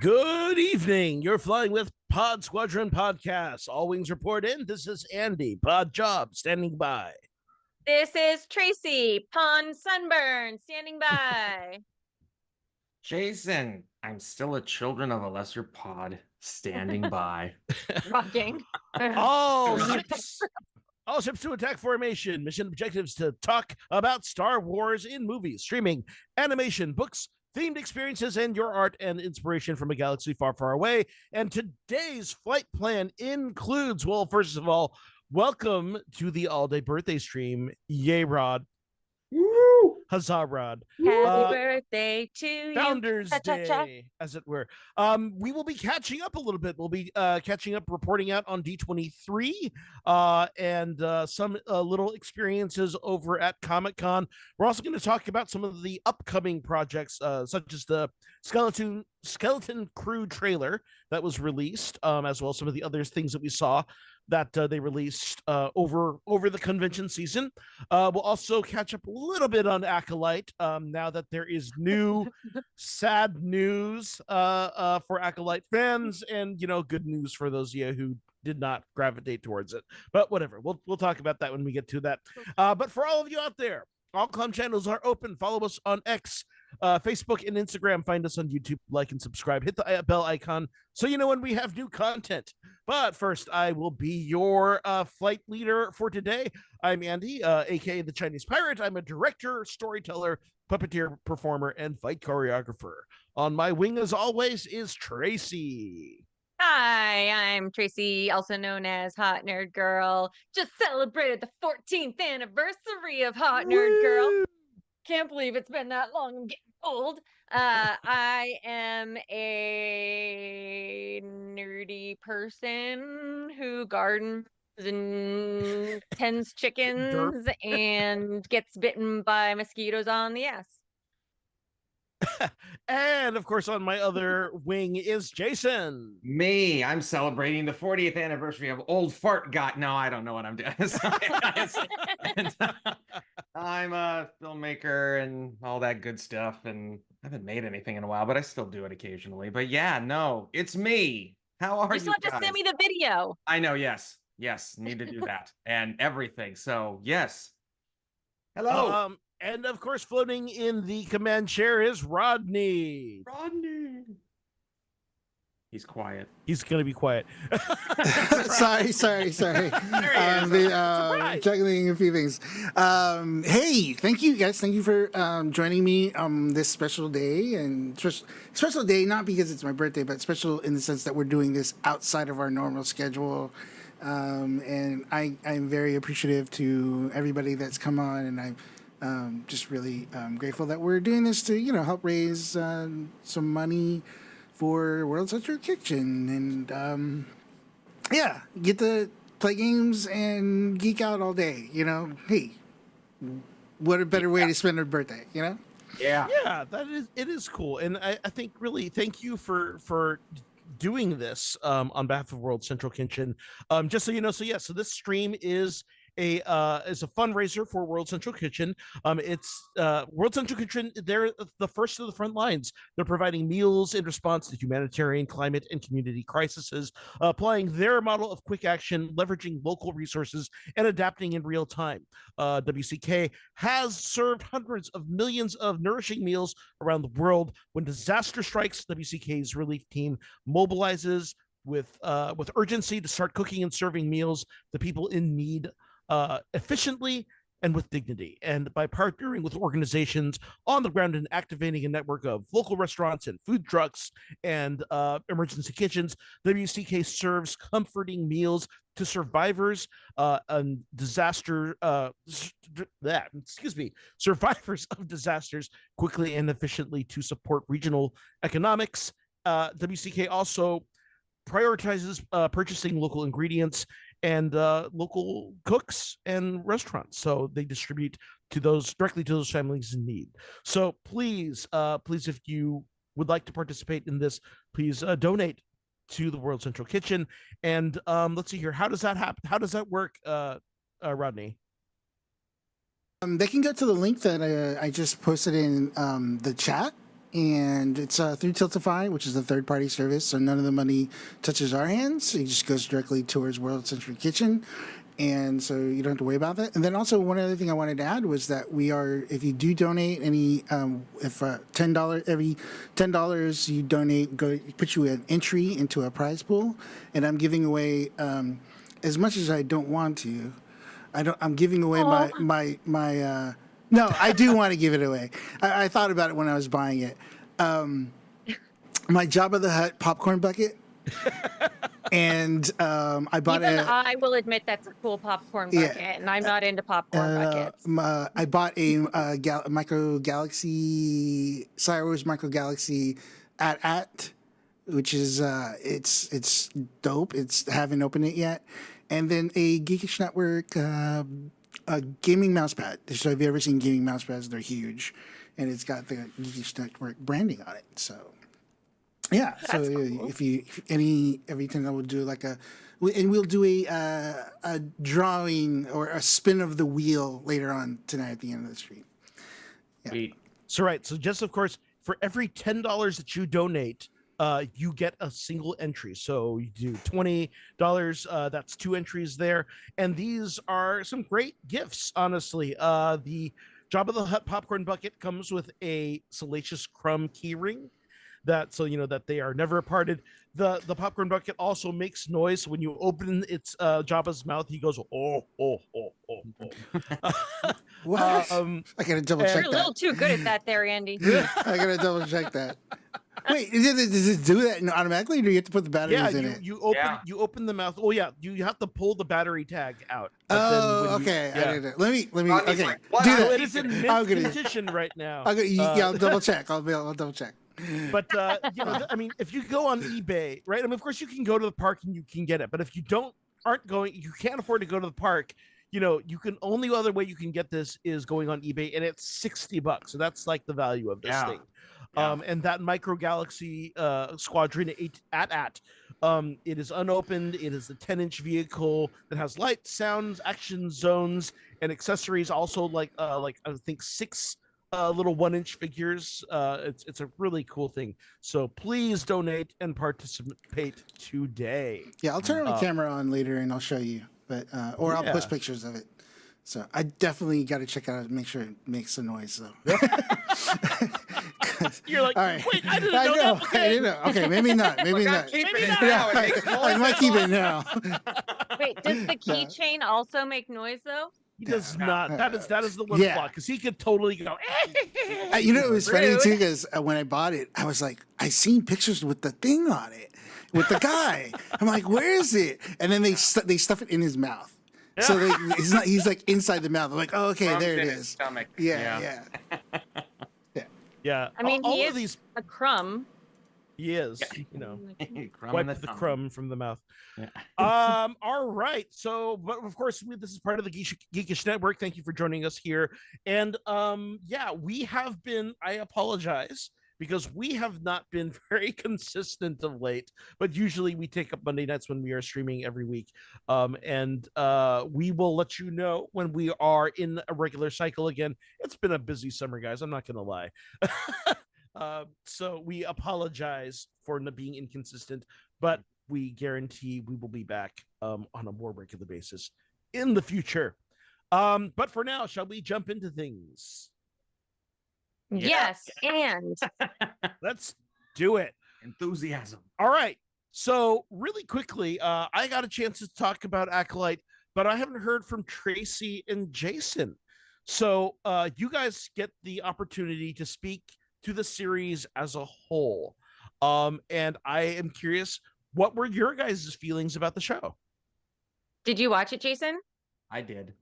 Good evening. You're flying with Pod Squadron Podcast. All wings report in. This is Andy, Pod Job, standing by. This is Tracy, Pond Sunburn, standing by. Jason, I'm still a Children of a Lesser Pod, standing by. Rocking. All ships to attack formation. Mission objectives to talk about Star Wars in movies, streaming, animation, books, themed experiences, and your art and inspiration from a galaxy far, far away. And today's flight plan includes, well, first of all, welcome to the all-day birthday stream, Yay Rod. Woo! Huzzah, Rod. Happy birthday to you. Founders Cha-cha-cha. Day, as it were. We will be catching up a little bit. We'll be catching up, reporting out on D23 and some little experiences over at Comic-Con. We're also going to talk about some of the upcoming projects, such as the Skeleton Crew trailer that was released, as well as some of the other things that we saw. that they released over the convention season. We'll also catch up a little bit on Acolyte now that there is new sad news for Acolyte fans, and good news for those of you who did not gravitate towards it. But whatever, we'll talk about that when we get to that. But for all of you out there, all comm channels are open. Follow us on X, Facebook, and Instagram. Find us on YouTube. Like and subscribe. Hit the bell icon so you know when we have new content. But first, I will be your flight leader for today. I'm Andy, aka the Chinese Pirate. I'm a director, storyteller, puppeteer, performer, and fight choreographer. On my wing, as always, is Tracy. Hi, I'm Tracy, also known as Hot Nerd Girl. Just celebrated the 14th anniversary of Hot Nerd Girl. Can't believe it's been that long. I'm getting old. I am a nerdy person who gardens and tends chickens and gets bitten by mosquitoes on the ass. And of course, on my other wing is Jason. Me, I'm celebrating the 40th anniversary of Old Fart Got. No, I don't know what I'm doing. And, I'm a filmmaker and all that good stuff, and I haven't made anything in a while, but I still do it occasionally. But yeah, no, it's me. How are you? You still have to send me the video. I know, yes, need to do that and everything. So yes, hello. And of course, floating in the command chair is Rodney. He's quiet. He's gonna be quiet. sorry. Juggling a few things. Hey, thank you guys. Thank you for joining me on this special day. And special day, not because it's my birthday, but special in the sense that we're doing this outside of our normal schedule. And I'm very appreciative to everybody that's come on, and I'm just really grateful that we're doing this to help raise some money for World Central Kitchen, and yeah, get to play games and geek out all day. Hey, what a better way to spend a birthday, Yeah, it is cool, and I think really thank you for doing this on behalf of World Central Kitchen. Just so you know, so this stream is a fundraiser for World Central Kitchen. It's World Central Kitchen. They're the first of the front lines. They're providing meals in response to humanitarian, climate, and community crises, applying their model of quick action, leveraging local resources, and adapting in real time. WCK has served hundreds of millions of nourishing meals around the world. When disaster strikes, WCK's relief team mobilizes with urgency to start cooking and serving meals to people in need efficiently and with dignity. And by partnering with organizations on the ground and activating a network of local restaurants and food trucks and emergency kitchens, WCK serves comforting meals to survivors and survivors of disasters quickly and efficiently to support regional economics. WCK also prioritizes purchasing local ingredients and local cooks and restaurants, so they distribute directly to those families in need. So please, if you would like to participate in this, please donate to the World Central Kitchen. And let's see here, how does that happen? How does that work, Rodney? They can go to the link that I just posted in the chat. And it's through Tiltify, which is a third-party service, so none of the money touches our hands. It just goes directly towards World Central Kitchen, and so you don't have to worry about that. And then also one other thing I wanted to add was that we are, if you do donate any, if $10 every $10 you donate, put you an entry into a prize pool, and I'm giving away as much as I don't want to. I'm giving away my. No, I do want to give it away. I thought about it when I was buying it. My Jabba the Hutt popcorn bucket. And I bought I will admit that's a cool popcorn bucket, and I'm not into popcorn buckets. I bought a Micro Galaxy, Star Wars Micro Galaxy at which is it's dope. I haven't opened it yet. And then a Geekish Network a gaming mousepad. So have you ever seen gaming mousepads? They're huge, and it's got the Geekish Network branding on it. So yeah, that's cool. If every time I would do like a And we'll do a drawing or a spin of the wheel later on tonight at the end of the stream. Yeah. Sweet. So right. So just of course, for every $10 that you donate, you get a single entry. So you do $20. That's 2 entries there, and these are some great gifts. Honestly, the Jabba the Hutt popcorn bucket comes with a Salacious Crumb keyring. That so you know that they are never parted. The popcorn bucket also makes noise when you open its Jabba's mouth. He goes oh oh oh oh oh. What? I gotta double check You're a little that. too good at that there, Andy. I gotta double check that. Wait, does it do that automatically, or do you have to put the batteries Yeah, in it? you open the mouth. Oh yeah, you have to pull the battery tag out. Oh, okay. Yeah. I did it. Let me. Rodney's Okay, like, what? do So that. it is in I'm mint gonna- condition right now. I'll double check. I'll double check. But you know, I mean, if you go on eBay, right? I mean, of course, you can go to the park and you can get it. But if you you can't afford to go to the park. You know, only other way you can get this is going on eBay, and it's $60. So that's like the value of this thing. Yeah. And that Micro Galaxy Squadron at it is unopened. It is a 10-inch vehicle that has lights, sounds, action zones, and accessories. Also, like I think 6 little 1-inch figures. It's a really cool thing. So please donate and participate today. Yeah, I'll turn my camera on later and I'll show you. But or I'll Yeah. post pictures of it. So I definitely got to check it out and make sure it makes a noise though. You're like, All right. wait, I didn't know that. I didn't know. Okay, maybe not. Maybe Look, I'm not. keeping Maybe it not. now. It makes I noise. might keep it now. Wait, does the keychain also make noise though? He does No. not. That is the one Yeah. flaw because he could totally go. You know, it was funny Rude. too because when I bought it, I was like, I seen pictures with the thing on it, with the guy. I'm like, where is it? And then they stuff it in his mouth. So he's like inside the mouth. I'm like, oh, okay, Crumbs there it in his is. stomach. Yeah. Yeah, I mean, all he of is these. a crumb. He is. You know, Crumb in wipe the tongue. crumb from the mouth. Yeah. All right. So, but of course, this is part of the Geekish Network. Thank you for joining us here. And yeah, we have been. I apologize because we have not been very consistent of late. But usually, we take up Monday nights when we are streaming every week. And we will let you know when we are in a regular cycle again. It's been a busy summer, guys. I'm not gonna lie. So we apologize for not being inconsistent, but we guarantee we will be back on a more regular basis in the future. But for now, shall we jump into things? Yes, and Let's do it. Enthusiasm. All right. So really quickly, I got a chance to talk about Acolyte, but I haven't heard from Tracy and Jason. So you guys get the opportunity to speak to the series as a whole. And I am curious, what were your guys' feelings about the show? did you watch it, Jason? I did.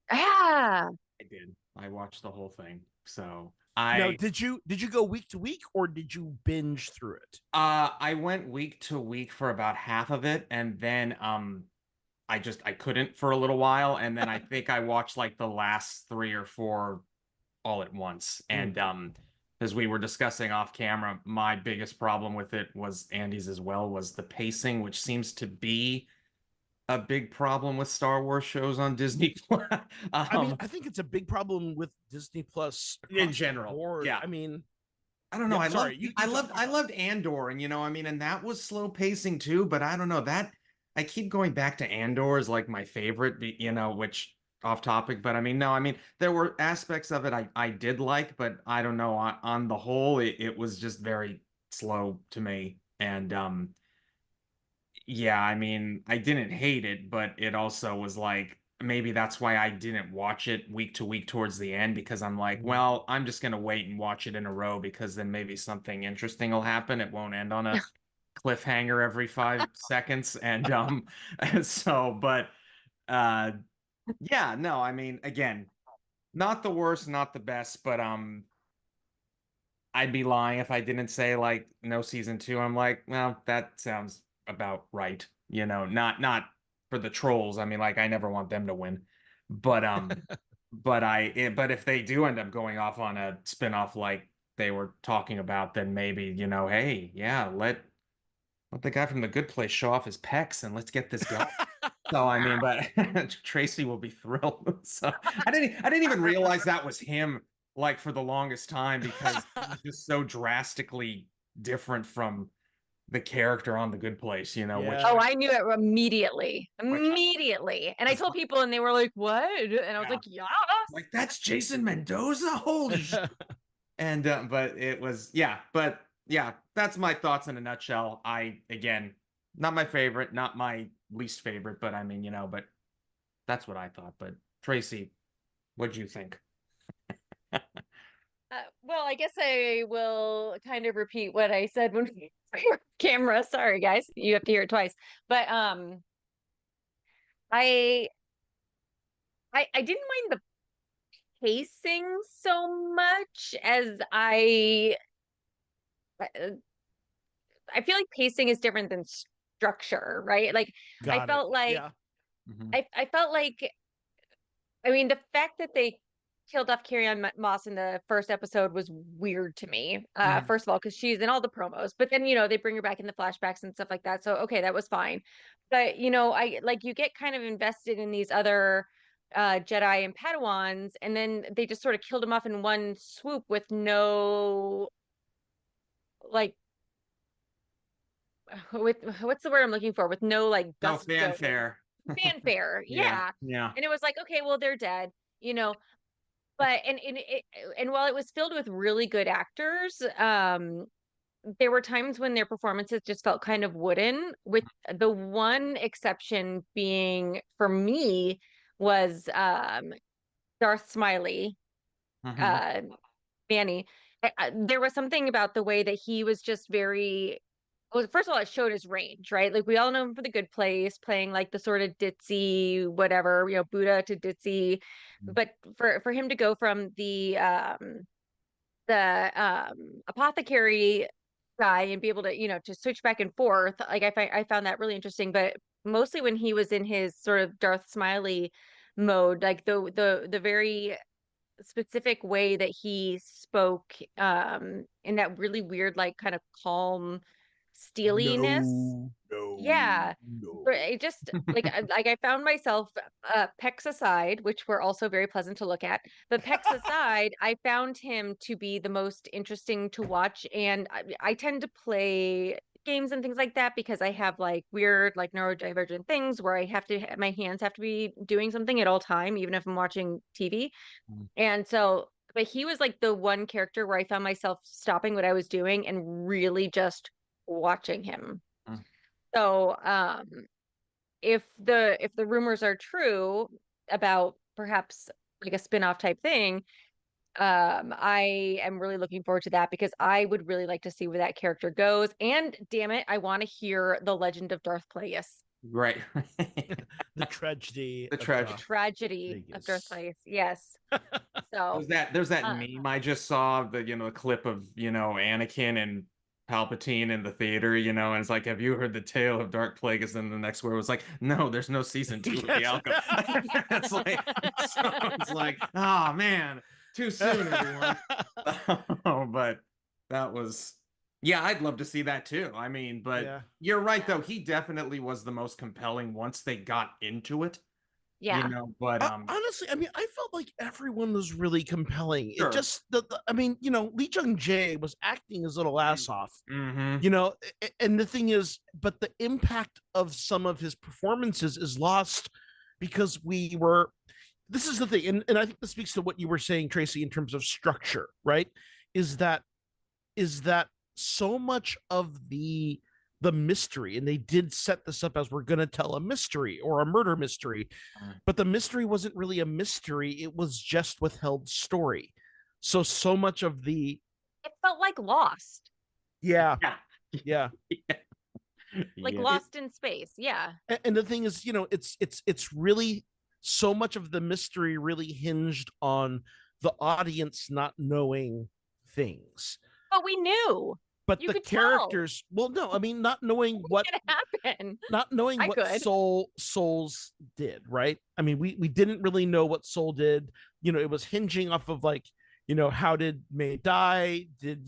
Ah, I did. I watched the whole thing. So Now, did you go week to week or did you binge through it? I went week to week for about half of it, and then I couldn't for a little while, and then I think I watched like the last 3 or 4 all at once. And as we were discussing off camera, my biggest problem with it was Andy's as well, was the pacing, which seems to be a big problem with Star Wars shows on Disney. I mean, I think it's a big problem with Disney Plus in across the general. board. Yeah. I mean, I don't know. Yeah, I loved Andor, and I mean, and that was slow pacing too. But I don't know that I keep going back to Andor as like my favorite. Which off topic, but I mean, no, I mean there were aspects of it I did like, but I don't know. On the whole, it was just very slow to me, and yeah, I mean, I didn't hate it, but it also was like maybe that's why I didn't watch it week to week towards the end, because I'm like, well, I'm just gonna wait and watch it in a row because then maybe something interesting will happen. It won't end on a cliffhanger every 5 seconds. And so, but yeah, no, I mean, again, not the worst, not the best, but I'd be lying if I didn't say like no season 2. I'm like, well, that sounds about right. Not for the trolls. I mean, like I never want them to win. But but if they do end up going off on a spinoff like they were talking about, then maybe, hey, yeah, let let the guy from The Good Place show off his pecs and let's get this going. So I mean, but Tracy will be thrilled. So I didn't even realize that was him like for the longest time because he's just so drastically different from the character on The Good Place, you know, which Yeah. Oh, I knew it immediately. Which- Immediately. And I told people and they were like, "What?" And I was Yeah. like, "Yes." like that's Jason Mendoza. Holy shit. And but it was but yeah, that's my thoughts in a nutshell. Again, not my favorite, not my least favorite, but I mean, you know, but that's what I thought. But Tracy, what'd you think? Well, I guess I will kind of repeat what I said when we were camera. Sorry, guys, you have to hear it twice. But I I didn't mind the pacing so much as I feel like pacing is different than structure, right? Like I Got it. felt like Yeah. I felt like I mean the fact that they killed off Carrie Ann Moss in the first episode was weird to me. First of all, because she's in all the promos, but then they bring her back in the flashbacks and stuff like that. So okay, that was fine. But I like you get kind of invested in these other Jedi and Padawans, and then they just sort of killed them off in one swoop with no like with what's the word I'm looking for? With no like No gusto. fanfare. Fanfare, yeah. Yeah. And it was like, okay, well, they're dead, but and while it was filled with really good actors, there were times when their performances just felt kind of wooden, with the one exception being for me was Darth Smiley, uh Manny. There was something about the way that he was just very well, first of all, it showed his range, right? Like we all know him for The Good Place, playing like the sort of ditzy, whatever, Buddha to ditzy. But for him to go from the apothecary guy and be able to, to switch back and forth, like I found that really interesting. But mostly when he was in his sort of Darth Smiley mode, like the very specific way that he spoke in that really weird, like kind of calm steeliness. Yeah. It just like I found myself pecs aside, which were also very pleasant to look at, but pecs aside, I found him to be the most interesting to watch. And I tend to play games and things like that because I have like weird like neurodivergent things where I have to my hands have to be doing something at all time, even if I'm watching TV. And so, but he was like the one character where I found myself stopping what I was doing and really just watching him. Mm. So, if the rumors are true about perhaps like a spin-off type thing, I am really looking forward to that because I would really like to see where that character goes. And damn it, I want to hear the legend of Darth Plagueis. Right. The tragedy. The tragedy. Tragedy of Darth Plagueis. Yes. So There's that meme I just saw, the clip of, Anakin and Palpatine in the theater, and it's like, have you heard the tale of Dark Plagueis? And the next word was like, no, there's no season 2 of The Alchemist. it's like, oh man, too soon, everyone. But that was, I'd love to see that too. I mean, but you're right though. He definitely was the most compelling once they got into it. Yeah. But honestly, I mean, I felt like everyone was really compelling. Sure. It just, I mean, Lee Jung Jae was acting his little ass off. Mm-hmm. And the thing is, but the impact of some of his performances is lost because this is the thing, and I think this speaks to what you were saying, Tracy, in terms of structure, right? Is that so much of the mystery, and they did set this up as we're going to tell a mystery or a murder mystery, but the mystery wasn't really a mystery, it was just withheld story. So much of it felt like Lost. Yeah. Like Lost in space. Yeah. And the thing is, it's really, so much of the mystery really hinged on the audience not knowing things. But we knew. But the characters, well, no, I mean, not knowing what happened, not knowing what Souls did, right? I mean, we didn't really know what Soul did. It was hinging off of like, how did May die? Did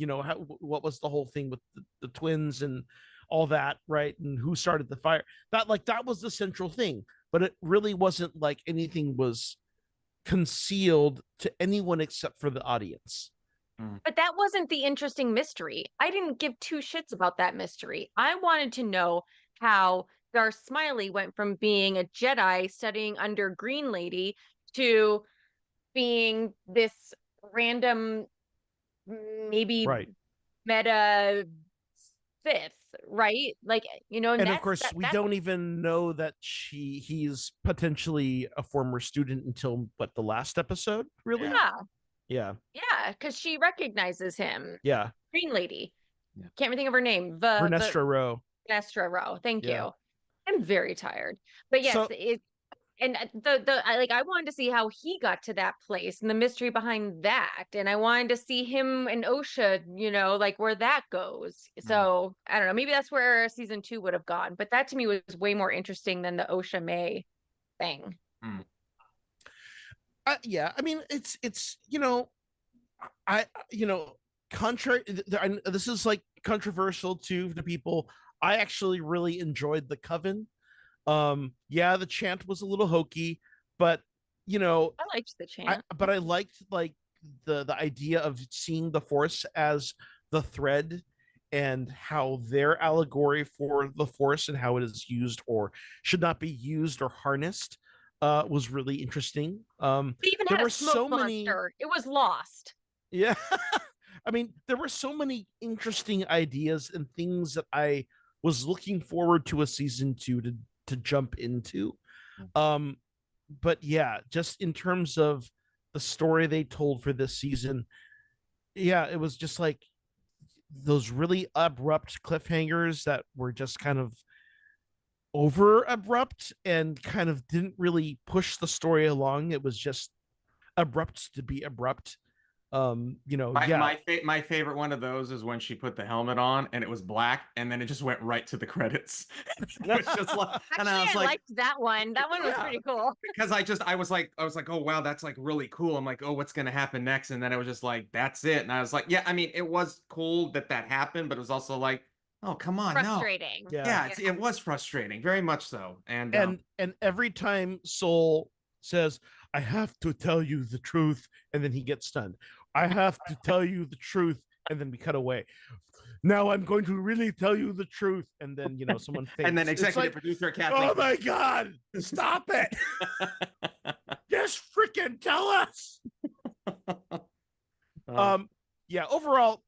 what was the whole thing with the twins and all that, right? And who started the fire. That was the central thing, but it really wasn't like anything was concealed to anyone except for the audience. But that wasn't the interesting mystery. I didn't give two shits about that mystery. I wanted to know how Darth Smiley went from being a Jedi studying under Green Lady to being this random, maybe Right. meta Sith, right? Like, And of course, we don't even know that he's potentially a former student until what, the last episode, really? Yeah, because she recognizes him. Yeah. Green Lady. Yeah. Can't even think of her name. Vernestra Rowe. Vernestra Rowe. Thank Yeah. you. I'm very tired. But yes, So- I wanted to see how he got to that place and the mystery behind that. And I wanted to see him and Osha, like where that goes. So I don't know. Maybe that's where season 2 would have gone. But that to me was way more interesting than the Osha May thing. Yeah, I mean, it's contrary. This is like controversial to people. I actually really enjoyed the Coven. Yeah, the chant was a little hokey, but I liked the chant. but I liked like the idea of seeing the Force as the thread, and how their allegory for the Force and how it is used or should not be used or harnessed was really interesting. They even there had were a smoke so monster. many. It was lost. Yeah. I mean, there were so many interesting ideas and things that I was looking forward to a season 2 to jump into. But yeah, just in terms of the story they told for this season, yeah, it was just like those really abrupt cliffhangers that were just kind of over abrupt and kind of didn't really push the story along. It was just abrupt to be abrupt. My favorite one of those is when she put the helmet on and it was black and then it just went right to the credits. It was just like, and I was like, liked that one. That one was pretty cool. Because I was like, oh wow, that's like really cool. I'm like, oh, what's gonna happen next? And then it was just like, that's it. And I was like, yeah, I mean, it was cool that happened, but it was also like, oh, come on, frustrating. No. Yeah, it was frustrating, very much so. And every time Soul says, I have to tell you the truth, and then he gets stunned. I have to tell you the truth, and then we cut away. Now I'm going to really tell you the truth, and then someone faints. And then executive producer Kathleen. Oh my God! Stop it! Just freaking tell us. Yeah. Overall,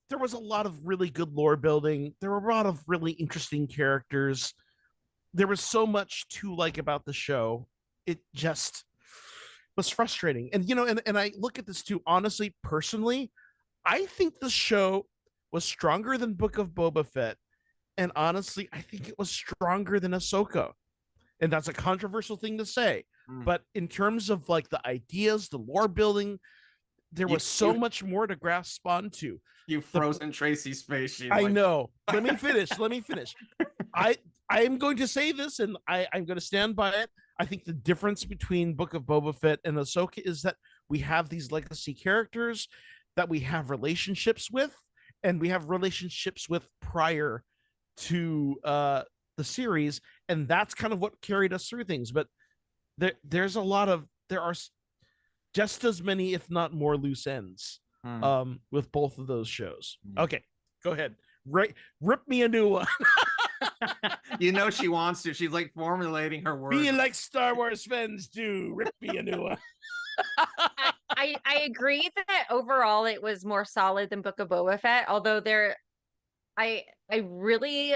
there was a lot of really good lore building. There were a lot of really interesting characters. There was so much to like about the show. It just was frustrating. And and I look at this too, honestly, personally, I think the show was stronger than Book of Boba Fett. And honestly, I think it was stronger than Ahsoka. And that's a controversial thing to say. But in terms of like the ideas, the lore building, there was so much more to grasp onto. You frozen Tracy's face. I know. Let me finish. I am going to say this, and I'm going to stand by it. I think the difference between Book of Boba Fett and Ahsoka is that we have these legacy characters that we have relationships with, and we have relationships with prior to the series, and that's kind of what carried us through things. But there are just as many, if not more, loose ends with both of those shows. Okay, go ahead. Rip me a new one. She wants to. She's like formulating her words. Be like Star Wars fans do. Rip me a new one. I agree that overall it was more solid than Book of Boba Fett. Although I really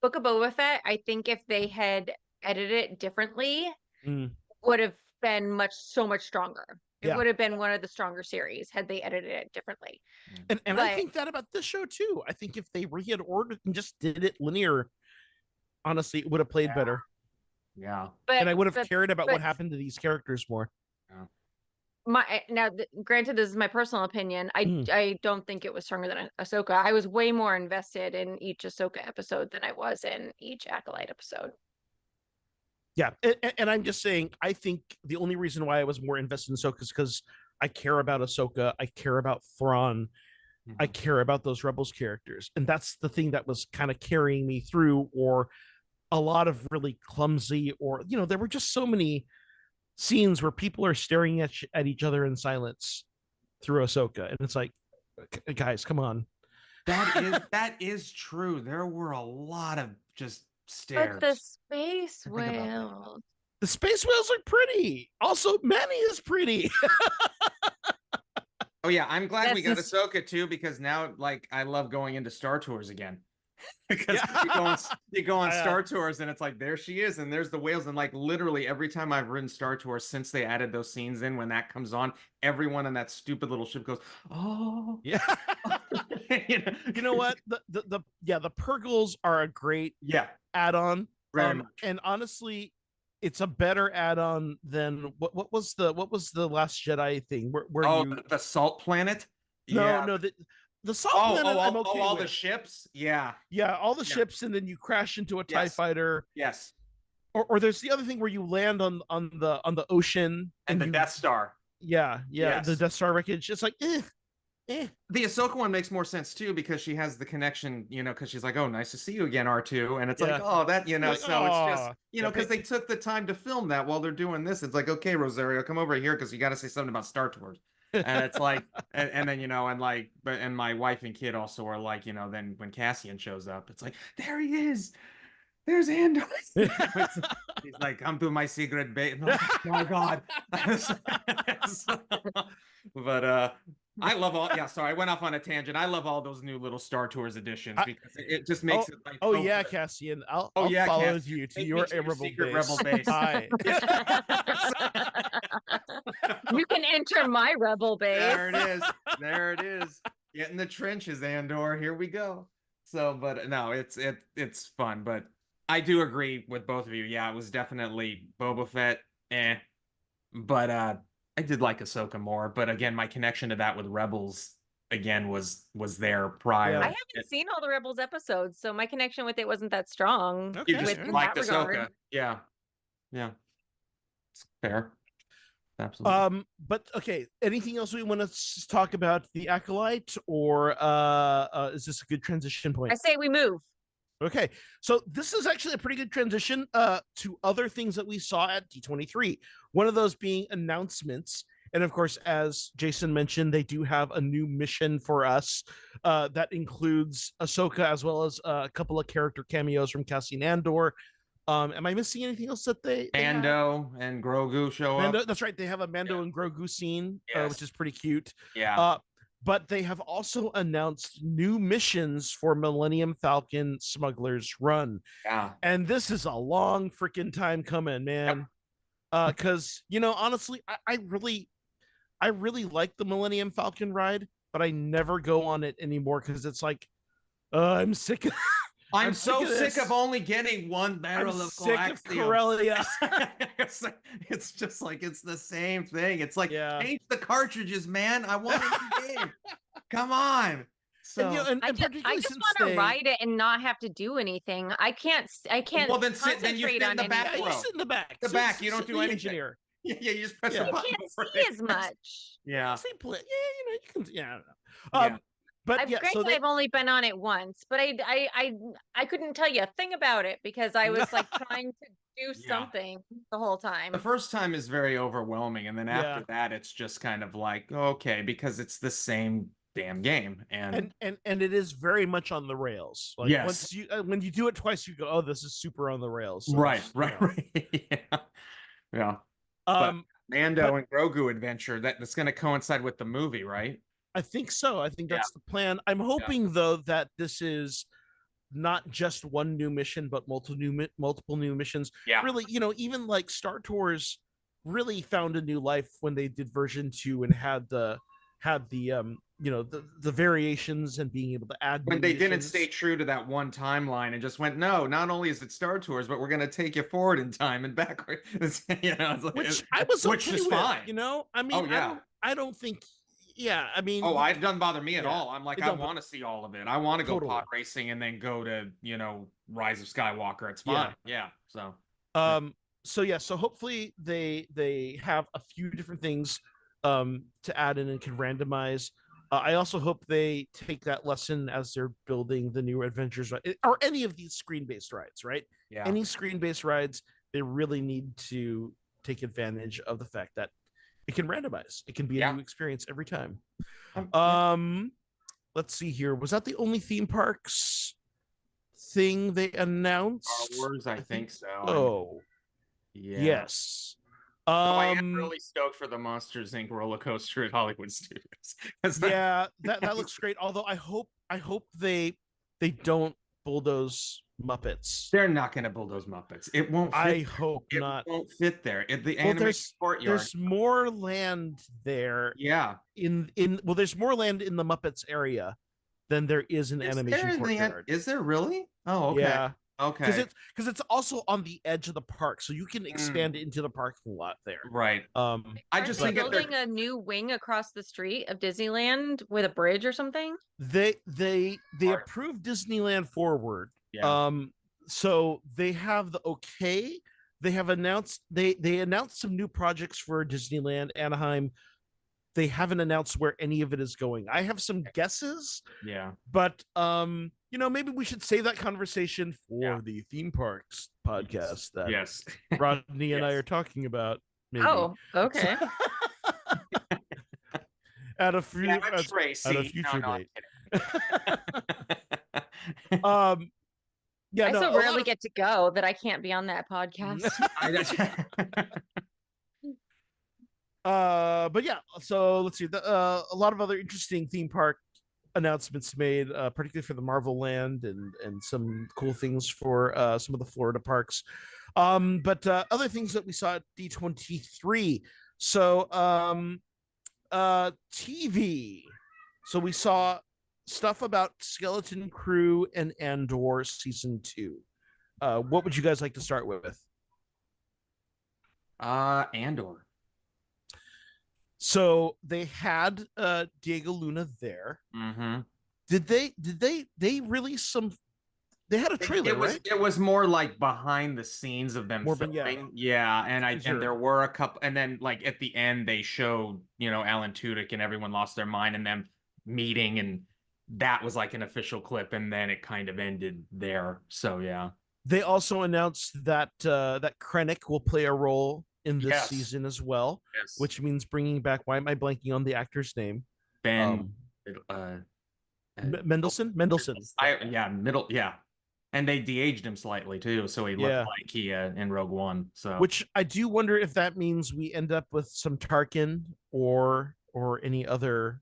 Book of Boba Fett, I think if they had edited it differently, would have been so much stronger. It would have been one of the stronger series had they edited it differently. And I think that about this show too. I think if they had ordered and just did it linear, honestly, it would have played better. Yeah. And I would have cared about what happened to these characters more. Granted, this is my personal opinion. I don't think it was stronger than Ahsoka. I was way more invested in each Ahsoka episode than I was in each Acolyte episode. Yeah, and I'm just saying, I think the only reason why I was more invested in Ahsoka is because I care about Ahsoka. I care about Thrawn. I care about those Rebels characters. And that's the thing that was kind of carrying me through, or a lot of really clumsy, or, there were just so many scenes where people are staring at each other in silence through Ahsoka. And it's like, guys, come on. That is true. There were a lot of just stares. But the space whales. The space whales are pretty. Also, Manny is pretty. Oh yeah, I'm glad we got Ahsoka too, because now I love going into Star Tours again. Because you go on Star Tours and it's like, there she is, and there's the whales, and literally every time I've ridden Star Tours since they added those scenes in, when that comes on, everyone on that stupid little ship goes, oh yeah. You know what? The Purgles are a great add-on. And honestly, it's a better add-on than what was the Last Jedi thing where the salt planet? No, the salt planet. I'm okay all with. The ships, all the ships, and then you crash into a TIE fighter. Yes. Or there's the other thing where you land on the ocean and the Death Star. The Death Star wreckage. It's like, The Ahsoka one makes more sense too, because she has the connection, because she's like, oh, nice to see you again, R2, and it's like, oh, that, so it's just, because they took the time to film that while they're doing this. It's like, okay, Rosario, come over here, because you got to say something about Star Tours. And it's like, and then and my wife and kid also are like, then when Cassian shows up, it's like, there he is, there's Andor. He's like, come to my secret base. Oh my god. But I love all. Yeah, sorry, I went off on a tangent. I love all those new little Star Tours editions, because it just makes it like. Oh yeah, Cassian, I'll follow you to your rebel base. Hi. You can enter my rebel base. There it is. Get in the trenches, Andor. Here we go. So, but no, it's fun. But I do agree with both of you. Yeah, it was definitely Boba Fett. But I did like Ahsoka more. But again, my connection to that with Rebels again was there prior. I haven't seen all the Rebels episodes, so my connection with it wasn't that strong. Okay. You just liked Ahsoka. Yeah. It's fair. Absolutely. But okay, anything else we want to talk about the Acolyte, or is this a good transition point? I say we move. Okay, so this is actually a pretty good transition to other things that we saw at D23. One of those being announcements. And of course, as Jason mentioned, they do have a new mission for us that includes Ahsoka, as well as a couple of character cameos from Cassian Andor. Am I missing anything else that they Mando and Grogu show up? That's right. They have a Mando and Grogu scene, which is pretty cute. Yeah. But they have also announced new missions for Millennium Falcon Smuggler's Run. Yeah. And this is a long freaking time coming, man. Because honestly, I really like the Millennium Falcon ride, but I never go on it anymore because it's like, I'm sick of I'm so sick of only getting one barrel of Corellia. It's just like, it's the same thing. It's like, change the cartridges, man. I want it in the game. Come on. So I just want to ride it and not have to do anything. I can't. Well, then you sit in the back row. You sit in the back. The back. You don't do anything. Yeah, you just press the button. You can't see as much. Yeah. You can. Yeah, I don't know. But I've only been on it once, but I couldn't tell you a thing about it because I was like trying to do something the whole time. The first time is very overwhelming, and then after that, it's just kind of like, okay, because it's the same damn game, and it is very much on the rails. Like, once when you do it twice, you go, oh, this is super on the rails. So right. Yeah. Mando and Grogu adventure that's going to coincide with the movie, right? I think so. I think that's the plan. I'm hoping though that this is not just one new mission, but multiple new missions. Yeah. Really, even like Star Tours really found a new life when they did version 2 and had the variations and being able to add when they didn't stay true to that one timeline and just went, no, not only is it Star Tours, but we're going to take you forward in time and backward. Which I was okay which is with, fine. I mean, I don't think. Yeah, I mean, it doesn't bother me at all. I'm like, I want to see all of it. I want to go pod racing and then go to Rise of Skywalker. It's fine. Yeah. So so hopefully they have a few different things to add in and can randomize. I also hope they take that lesson as they're building the new adventures or any of these screen-based rides, right? Yeah. Any screen-based rides, they really need to take advantage of the fact that it can randomize. It can be a new experience every time. Let's see here. Was that the only theme parks thing they announced? Star Wars, I think so. Oh, yeah. Yes. I am really stoked for the Monsters Inc. roller coaster at Hollywood Studios. Yeah, that looks great. Although I hope they don't bulldoze Muppets. They're not going to bulldoze Muppets. It won't fit. I hope it not. Won't fit there. The animated courtyard. There's more land there. Yeah. There's more land in the Muppets area than there is in animation courtyard. Is there really? Oh, okay. Yeah. Okay. Because it's also on the edge of the park, so you can expand it into the parking lot there. Right. I just think building a new wing across the street of Disneyland with a bridge or something. They approved Disneyland Forward. Yeah. So they have the okay. They have announced they announced some new projects for Disneyland Anaheim. They haven't announced where any of it is going. I have some guesses. Yeah. But maybe we should save that conversation for the theme parks podcast that Rodney and I are talking about. Maybe. Oh, okay. at a future date. I so rarely get to go that I can't be on that podcast. But yeah, so let's see. A lot of other interesting theme park announcements made, particularly for the Marvel Land and some cool things for some of the Florida parks. But other things that we saw at D23. So TV. So we saw stuff about Skeleton Crew and Andor season 2. What would you guys like to start with? Andor. So they had Diego Luna there. Mm-hmm. Did they release some? They had a trailer, right? It was more like behind the scenes of them filming. Yeah, and there were a couple, and then like at the end they showed Alan Tudyk and everyone lost their mind and them meeting, and that was like an official clip, and then it kind of ended there. So yeah. They also announced that that Krennic will play a role in this season as well, which means bringing back. Why am I blanking on the actor's name? Ben Mendelsohn. And they de-aged him slightly too, so he looked like he in Rogue One. So, which I do wonder if that means we end up with some Tarkin or any other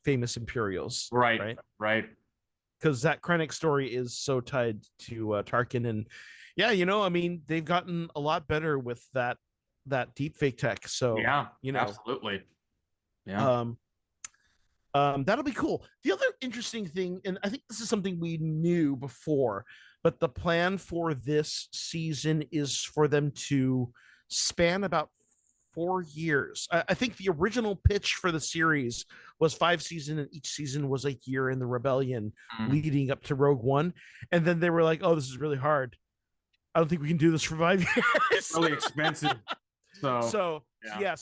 famous Imperials. Right. Because that Krennic story is so tied to Tarkin, and they've gotten a lot better with that deepfake tech. So absolutely. Yeah. That'll be cool. The other interesting thing, and I think this is something we knew before, but the plan for this season is for them to span about 4 years. I think the original pitch for the series was 5 seasons, and each season was a year in the rebellion leading up to Rogue One. And then they were like, oh, this is really hard. I don't think we can do this for 5 years. It's really expensive. So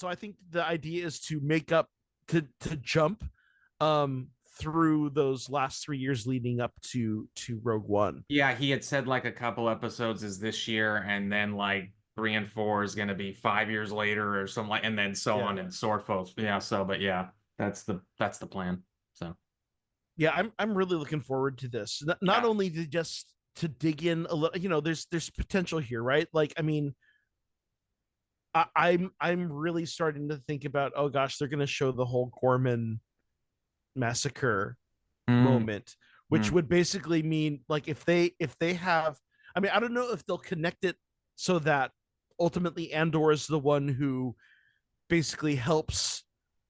I think the idea is to make up to jump through those last 3 years leading up to Rogue One. Yeah, he had said like a couple episodes is this year, and then like 3 and 4 is going to be 5 years later or something and then so on and so forth. Yeah. So, but yeah, that's the plan. So, yeah, I'm really looking forward to this. Not only to dig in a little, there's potential here, right? Like, I mean, I'm really starting to think about, oh gosh, they're going to show the whole Gorman massacre moment, which would basically mean like if they have, I mean, I don't know if they'll connect it so that ultimately Andor is the one who basically helps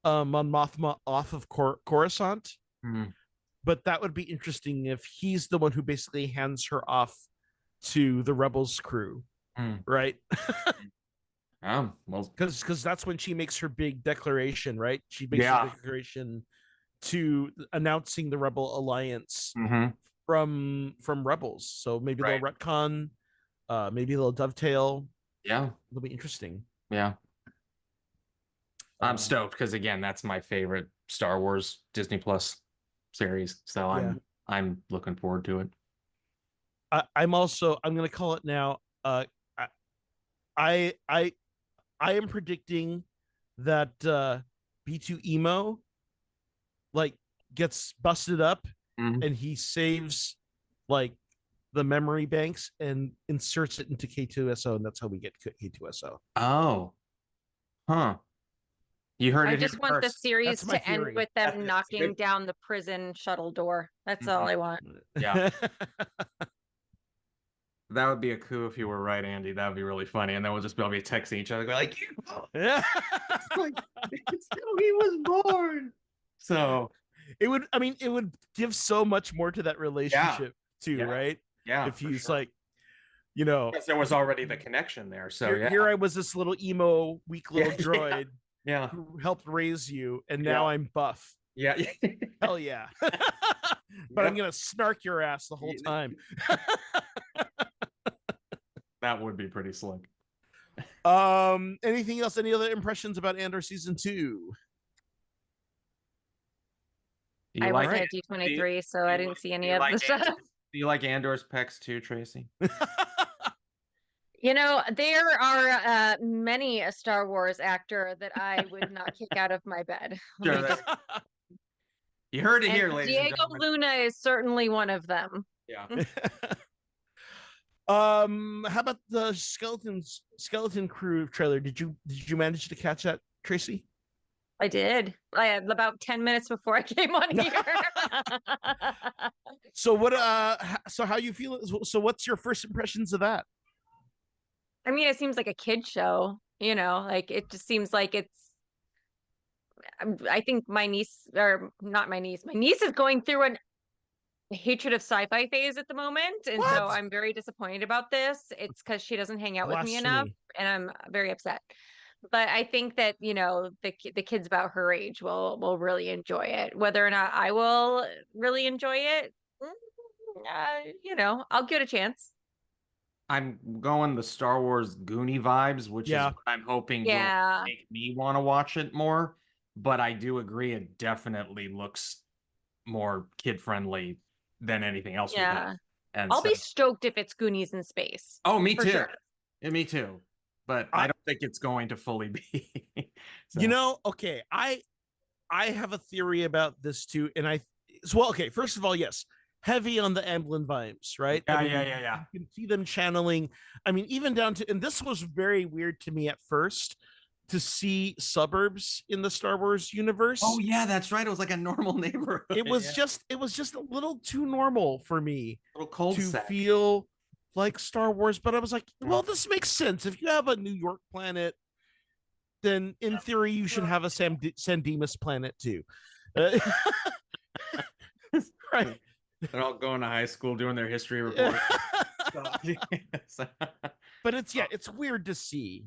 Mon Mothma off of Coruscant. But that would be interesting if he's the one who basically hands her off to the Rebels crew, right? Well, because that's when she makes her big declaration, right? She makes a declaration to announcing the Rebel Alliance from Rebels. So maybe they'll retcon, maybe they'll dovetail. Yeah, it'll be interesting. Yeah, I'm stoked because again, that's my favorite Star Wars Disney Plus series. So I'm looking forward to it. I'm going to call it now. I am predicting that B2 Emo like gets busted up and he saves like the memory banks and inserts it into K2SO, and that's how we get K2SO. Oh, huh. You heard I it here just want the first. series That's my to end theory. with them That's knocking good. down the prison shuttle door. That's all I want. Yeah. That would be a coup if you were right, Andy. That would be really funny. And then we'll just be able to be texting each other like, Yeah. it's how he was born. So it would give so much more to that relationship too, right? Yeah. If he's like, you know, because there was already the connection there. So here I was, this little emo, weak little droid yeah. who helped raise you, and now I'm buff. Yeah. Hell yeah. But I'm gonna snark your ass the whole time. That would be pretty slick. Anything else? Any other impressions about Andor season 2? I wasn't at D23, so I didn't see any of the stuff. Do you like Andor's pecs too, Tracy? You know, there are many a Star Wars actor that I would not kick out of my bed. Sure, you heard it And here, ladies and Diego gentlemen. Luna is certainly one of them. Yeah. How about the skeleton crew trailer? Did you manage to catch that, Tracy? I did. I had about 10 minutes before I came on here. So what so how you feel? So what's your first impressions of that? I mean, it seems like a kid show, you know, like it just seems like I think my niece is going through an hatred of sci-fi phase at the moment, and so I'm very disappointed about this. It's because she doesn't hang out with me enough, and I'm very upset. But I think that, you know, the kids about her age will really enjoy it. Whether or not I will really enjoy it, you know, I'll give it a chance. I'm going the Star Wars Goonie vibes, which is what I'm hoping will make me want to watch it more. But I do agree, it definitely looks more kid friendly than anything else. Yeah, and I'll be stoked if it's Goonies in space. Oh, me too. Sure. Yeah, me too. But I don't think it's going to fully be. You know, okay, I have a theory about this too, and first of all, yes, heavy on the Amblin vibes, right? Yeah. You can see them channeling. I mean, even down to, and this was very weird to me at first to see suburbs in the Star Wars universe. Oh yeah, that's right. It was like a normal neighborhood. It was just a little too normal for me to feel like Star Wars. But I was like, well, this makes sense. If you have a New York planet, then in theory you should have a San Dimas planet too. Right. They're all going to high school doing their history report. But it's weird to see.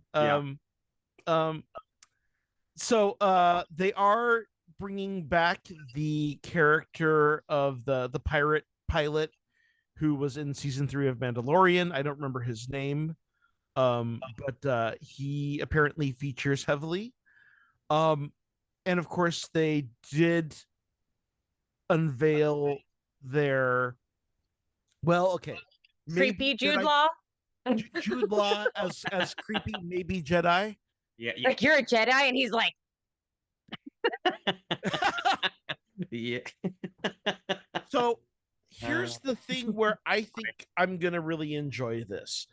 So they are bringing back the character of the pirate pilot who was in season 3 of Mandalorian. I don't remember his name. But he apparently features heavily. And of course they did unveil their creepy Jude Law. Jude Law as creepy maybe Jedi. Yeah. Like, you're a Jedi, and he's like, yeah. So here's the thing where I think I'm gonna really enjoy this.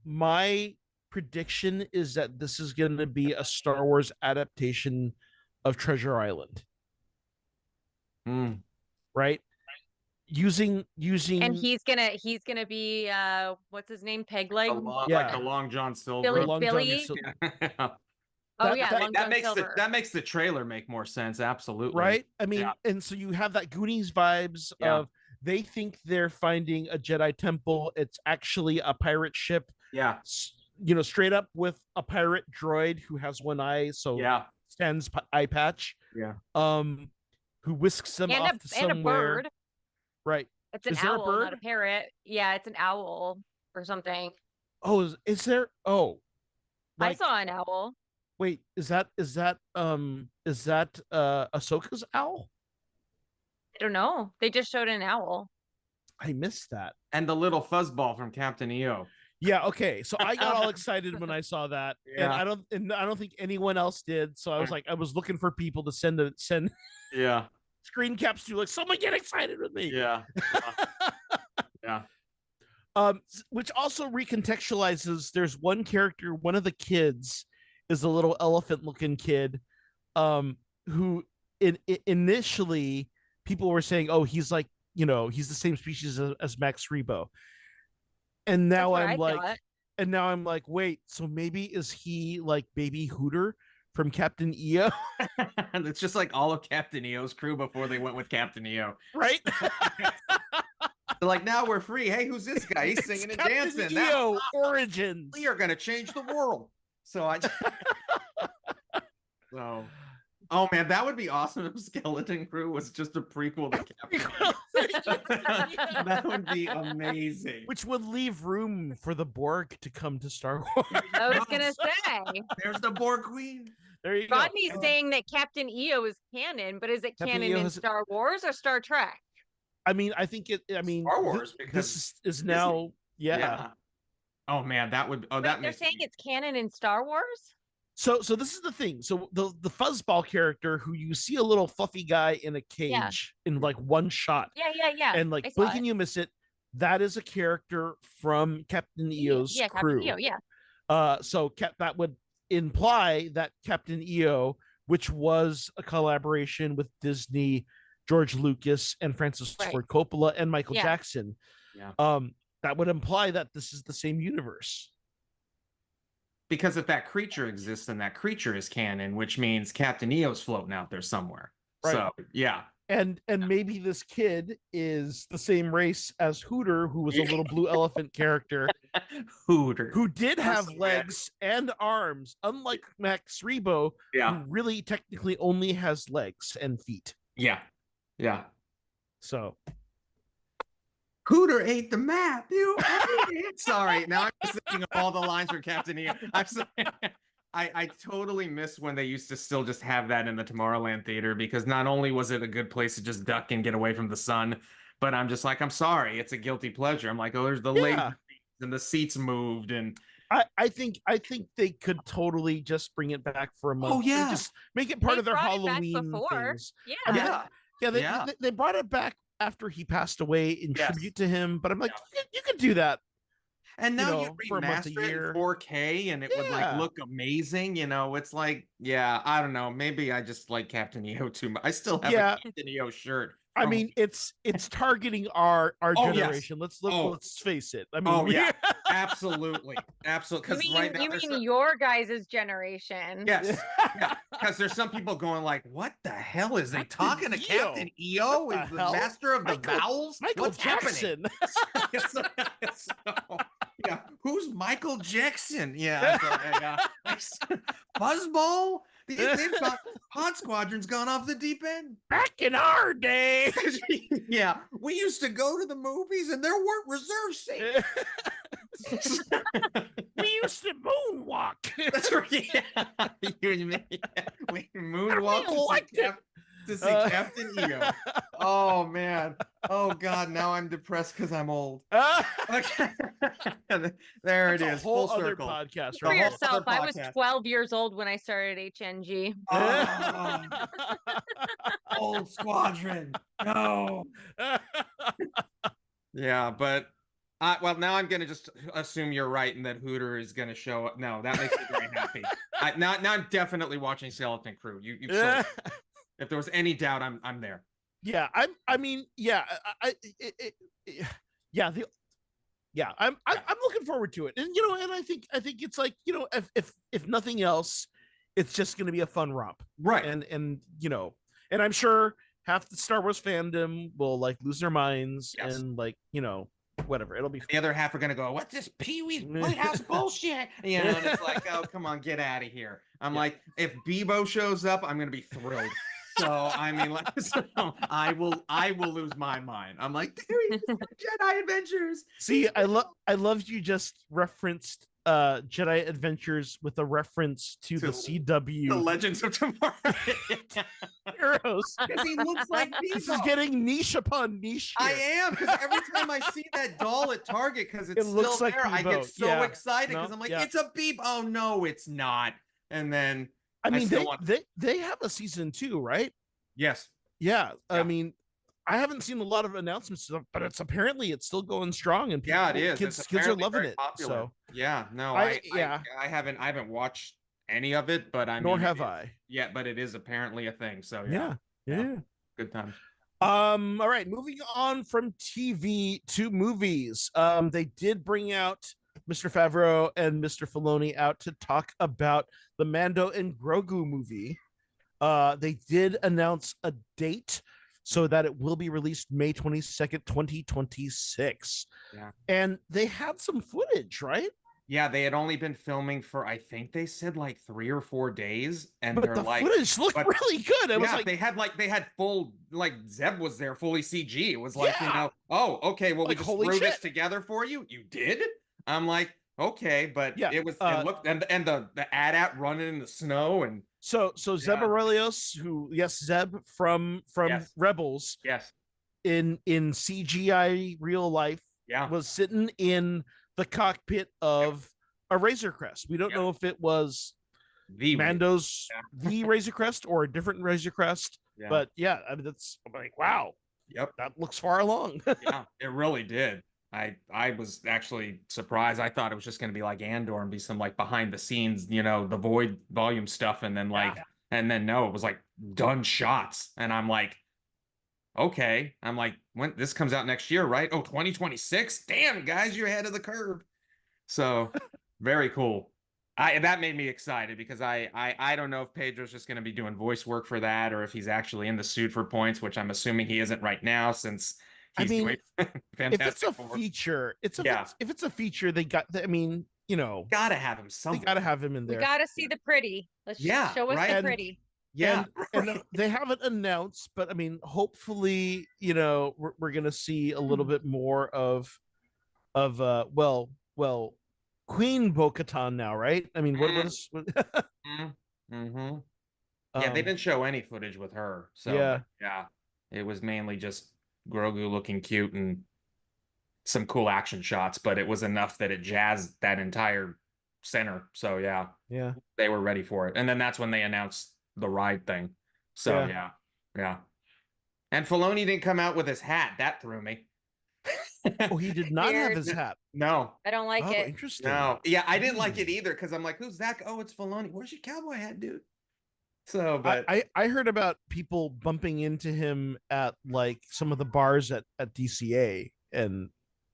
My prediction is that this is gonna be a Star Wars adaptation of Treasure Island. Right? Using and he's gonna be what's his name, Pegleg? Like the Long John Silver. Billy. That makes the trailer make more sense. Absolutely. Right? I mean, and so you have that Goonies vibes of they think they're finding a Jedi temple. It's actually a pirate ship. Yeah. You know, straight up with a pirate droid who has one eye. So Stan's eye patch. Yeah. Who whisks them off to somewhere. And a bird. Right. It's an owl, not a parrot. Yeah, it's an owl or something. Oh, is there? Oh. I saw an owl. Wait, is that Ahsoka's owl? I don't know. They just showed an owl. I missed that. And the little fuzzball from Captain EO. Yeah, okay. So I got all excited when I saw that. Yeah. And I don't think anyone else did. So I was looking for people to send Yeah. screen caps to, like, someone get excited with me. Yeah. Yeah. Which also recontextualizes, there's one character, one of the kids is a little elephant looking kid, who initially people were saying, oh, he's like, he's the same species as Max Rebo. And now I'm like, wait, so maybe is he like baby Hooter from Captain EO? And it's just like all of Captain EO's crew before they went with Captain EO. Right? They're like, now we're free. Hey, who's this guy? He's singing and Captain dancing. EO Origins. We are gonna change the world. So so oh man, that would be awesome if Skeleton Crew was just a prequel to Captain. That would be amazing. Which would leave room for the Borg to come to Star Wars. I was gonna say. There's the Borg Queen. There you go. Rodney's saying that Captain EO is canon, but is it Captain canon EO in has- Star Wars or Star Trek? I mean, I think Star Wars, because this is now, yeah. Oh man, that would Wait, that they're makes saying it's canon in Star Wars? So this is the thing. So the fuzzball character, who you see a little fluffy guy in a cage in like one shot, Yeah. and like I saw blink it. and you miss it. That is a character from Captain EO's crew. Captain EO, yeah. So that would imply that Captain EO, which was a collaboration with Disney, George Lucas, and Francis Ford Coppola and Michael Jackson. Yeah. That would imply that this is the same universe. Because if that creature exists, then that creature is canon, which means Captain EO's floating out there somewhere. Right. So yeah. And maybe this kid is the same race as Hooter, who was a little blue elephant character. Hooter. Who did have legs and arms, unlike Max Rebo, who really technically only has legs and feet. Yeah. Yeah. So Hooter ate the map. You sorry. Now I'm just thinking of all the lines from Captain EO. I'm sorry. I totally miss when they used to still just have that in the Tomorrowland Theater, because not only was it a good place to just duck and get away from the sun, but I'm just like, I'm sorry, it's a guilty pleasure. I'm like, oh, there's the laser and the seats moved, and I think they could totally just bring it back for a month. Oh yeah, just make it part of their Halloween things. Yeah. They brought it back after he passed away in tribute to him, but I'm like, you could do that. And now you for a month, a remaster it year. in 4K and it would like look amazing. It's like, I don't know. Maybe I just like Captain EO too much. I still have a Captain EO shirt. I mean, it's targeting our generation. Yes. Let's face it. I mean, Absolutely. Because right now, you mean your guys' generation? Yes. Because there's some people going like, what the hell is they talking to Captain EO? Is the master of the vowels? What's Jackson. happening? Who's Michael Jackson? Fuzzball? They've got Pod Squadron's gone off the deep end. Back in our day. We used to go to the movies and there weren't reserve seats. We used to moonwalk. That's right. You and me. We moonwalk to see Captain EO. Oh man. Oh god. Now I'm depressed because I'm old. Okay. There it is. Whole Full other circle. podcast. For yourself, I was 12 years old when I started HNG. Old Squadron. No. Yeah, but well, now I'm gonna just assume you're right and that Hooter is gonna show up. No, that makes me very happy. Now I'm definitely watching Skeleton Crew. You've sold it. If there was any doubt, I'm there. Yeah, I'm looking forward to it, and and I think it's like, if nothing else, it's just going to be a fun romp, right? And and I'm sure half the Star Wars fandom will like lose their minds, and like whatever, it'll be fun. The other half are going to go, what's this Pee-wee's Playhouse bullshit? And it's like, oh come on, get out of here. I'm like, if Bebo shows up, I'm going to be thrilled. So I mean, I will lose my mind. I'm like, there he is, Jedi Adventures. See, I love you just referenced Jedi Adventures with a reference to the The CW Legends of Tomorrow. heroes. Because he looks like This is Bevo. getting niche upon niche I here. am, because every time I see that doll at Target, because it's It looks still like there, I Bevo. get so Yeah. excited because No, I'm like, yeah. it's a beep. Oh no, it's not. And then I mean, still want. they have a season 2, right? Yes. Yeah. I Yeah. mean, I haven't seen a lot of announcements, but it's still going strong, and people, Yeah, it is. Kids It's are apparently loving very it. popular. So Yeah, no, I I haven't watched any of it, but I nor mean, have I. Yeah, but it is apparently a thing. So yeah, Yeah. good times. All right, moving on from TV to movies. They did bring out Mr. Favreau and Mr. Filoni out to talk about the Mando and Grogu movie. They did announce a date so that it will be released May 22nd, 2026. Yeah. And they had some footage, right? Yeah, they had only been filming for, I think they said like 3 or 4 days, and But they're the like, footage looked but- really good. It was yeah, like they had full, like Zeb was there fully CG. It was like, Yeah. oh, okay, well, we Like, just holy threw this shit. together for you. You did? I'm like, okay, but Yeah, it looked, and the AT-AT running in the snow, and so Zeb Yeah. Aurelius, Zeb from Yes. Rebels yes, in CGI real life yeah, was sitting in the cockpit of a Razor Crest. We don't Yep. know if it was the Mando's Yeah. the Razor Crest or a different Razor Crest. Yeah. But yeah, I mean, I'm like, wow, Yep. that looks far along. Yeah, it really did. I was actually surprised. I thought it was just going to be like Andor and be some like behind the scenes, the Void volume stuff, and then no, it was like done shots, and I'm like, okay. I'm like, when this comes out next year, right? Oh, 2026. Damn, guys, you're ahead of the curve. So very cool. That made me excited because I don't know if Pedro's just going to be doing voice work for that or if he's actually in the suit for points, which I'm assuming he isn't right now since he's doing Fantastic if it's a Four. feature, if it's a feature, Gotta have him they somewhere. gotta have him in We there. gotta see the pretty. Let's Yeah, show us right? the And- pretty. Yeah, and they haven't announced, but I mean, hopefully, we're gonna see a little bit more of Queen Bo-Katan now, right? I mean, what is mm-hmm. Yeah, they didn't show any footage with her. So Yeah. yeah, it was mainly just Grogu looking cute and some cool action shots, but it was enough that it jazzed that entire center. So yeah, yeah. they were ready for it. And then that's when they announced the ride thing. So yeah. And Filoni didn't come out with his hat. That threw me. Oh, he did not have Weird. his hat. No. I don't like Oh, it. interesting. No. Yeah, I didn't like it either because I'm like, who's that? Oh, it's Filoni. Where's your cowboy hat, dude? So, but I heard about people bumping into him at like some of the bars at DCA, and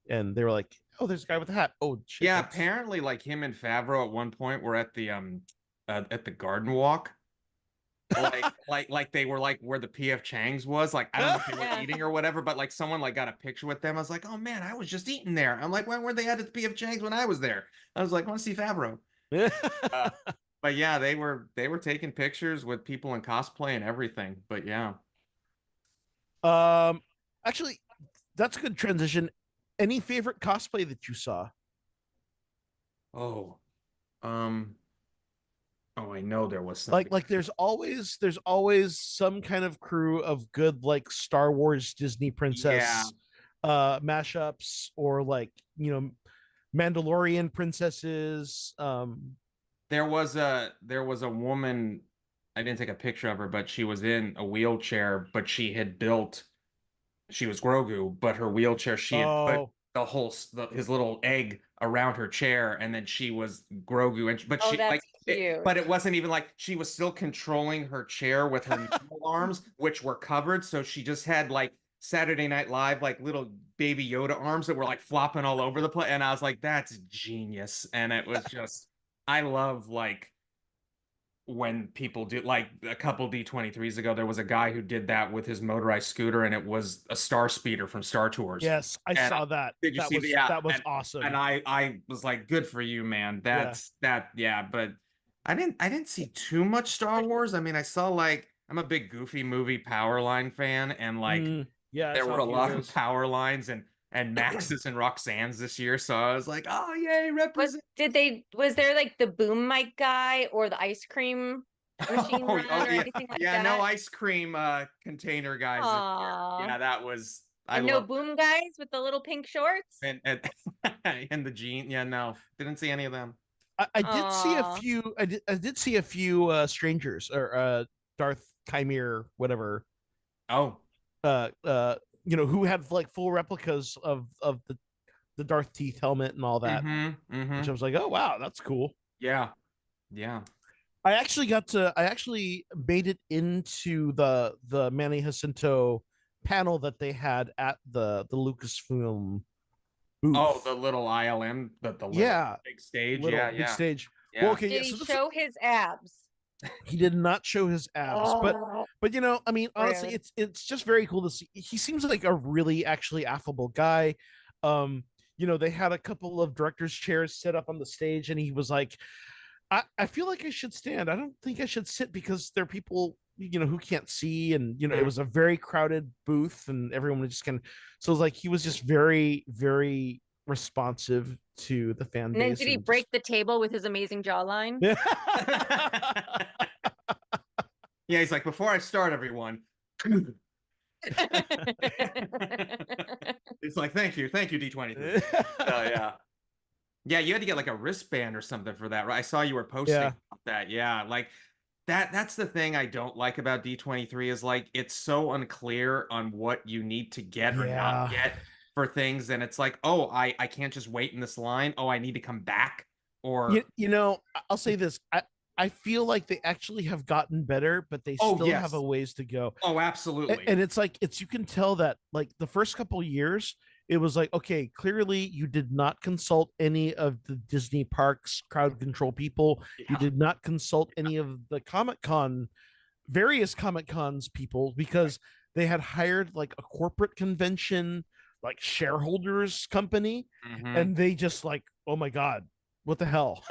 they were like, "Oh, there's a guy with a hat." Oh, shit, yeah, that's- apparently, like him and Favreau at one point were at the garden walk. like they were like where the PF Chang's was. Like I don't know if they were Yeah. eating or whatever, but like someone like got a picture with them. I was like, oh man, I was just eating there. I'm like, when were they at the PF Chang's when I was there? I was like, I want to see Favreau. But yeah, they were taking pictures with people in cosplay and everything. But yeah. Actually, that's a good transition. Any favorite cosplay that you saw? Oh, I know there was something. Like there's always some kind of crew of good like Star Wars Disney princess mashups, or like Mandalorian princesses. There was a woman, I didn't take a picture of her, but she was in a wheelchair, but she was Grogu, but her wheelchair, she had put his little egg around her chair, and then she was Grogu, but Oh, she that's like cute. but it wasn't even like she was still controlling her chair with her normal arms, which were covered, so she just had like Saturday Night Live like little baby Yoda arms that were like flopping all over the place, and I was like, that's genius. And it was just, I love like when people do, like a couple D23s ago, there was a guy who did that with his motorized scooter, and it was a Star Speeder from Star Tours. Yes, I saw that. Did you that see was, that was awesome. And I was like, good for you, man. But I didn't see too much Star Wars. I mean, I saw like, I'm a big Goofy movie Powerline fan, and like yeah, there were a lot of power lines, and and Max's and Roxanne's this year. So I was like, oh yay, represent. Was there like the boom mic guy or the ice cream machine run or yeah. anything like Yeah, that? no ice cream container guys this year. Aw. Yeah, that was And no boom guys with the little pink shorts? and and the jean. Yeah, no, didn't see any of them. I did see a Aw. few. I did see a few strangers or Darth Chimere, whatever. Oh, Who had like full replicas of the Darth Teeth helmet and all that. Which I was like, oh wow, that's cool. Yeah, yeah. I actually made it into the Manny Jacinto panel that they had at the Lucasfilm booth. Oh, the little ILM, the little big stage. Big stage. Yeah. Well, okay, Did he show his abs? He did not show his abs, but I mean, honestly, Rude. it's just very cool to see. He seems like a really actually affable guy. They had a couple of directors' chairs set up on the stage, and he was like, I feel like I should stand. I don't think I should sit because there are people, who can't see. And, it was a very crowded booth and everyone was just kind of, so it was like, he was just very, very responsive to the fan base. And then did he break the table with his amazing jawline? Yeah, he's like, before I start, everyone. It's like, thank you, D23. Yeah. Yeah, you had to get like a wristband or something for that, right? I saw you were posting about that. Yeah, like that's the thing I don't like about D23 is like it's so unclear on what you need to get or not get for things. And it's like, oh, I can't just wait in this line. Oh, I need to come back. Or I'll say this. I feel like they actually have gotten better, but they still have a ways to go. Oh, absolutely. And it's like you can tell that like the first couple of years, it was like, okay, clearly you did not consult any of the Disney parks crowd control people. Yeah. You did not consult any of the various Comic Cons people, because they had hired like a corporate convention, like shareholders company, and they just like, oh my God, what the hell?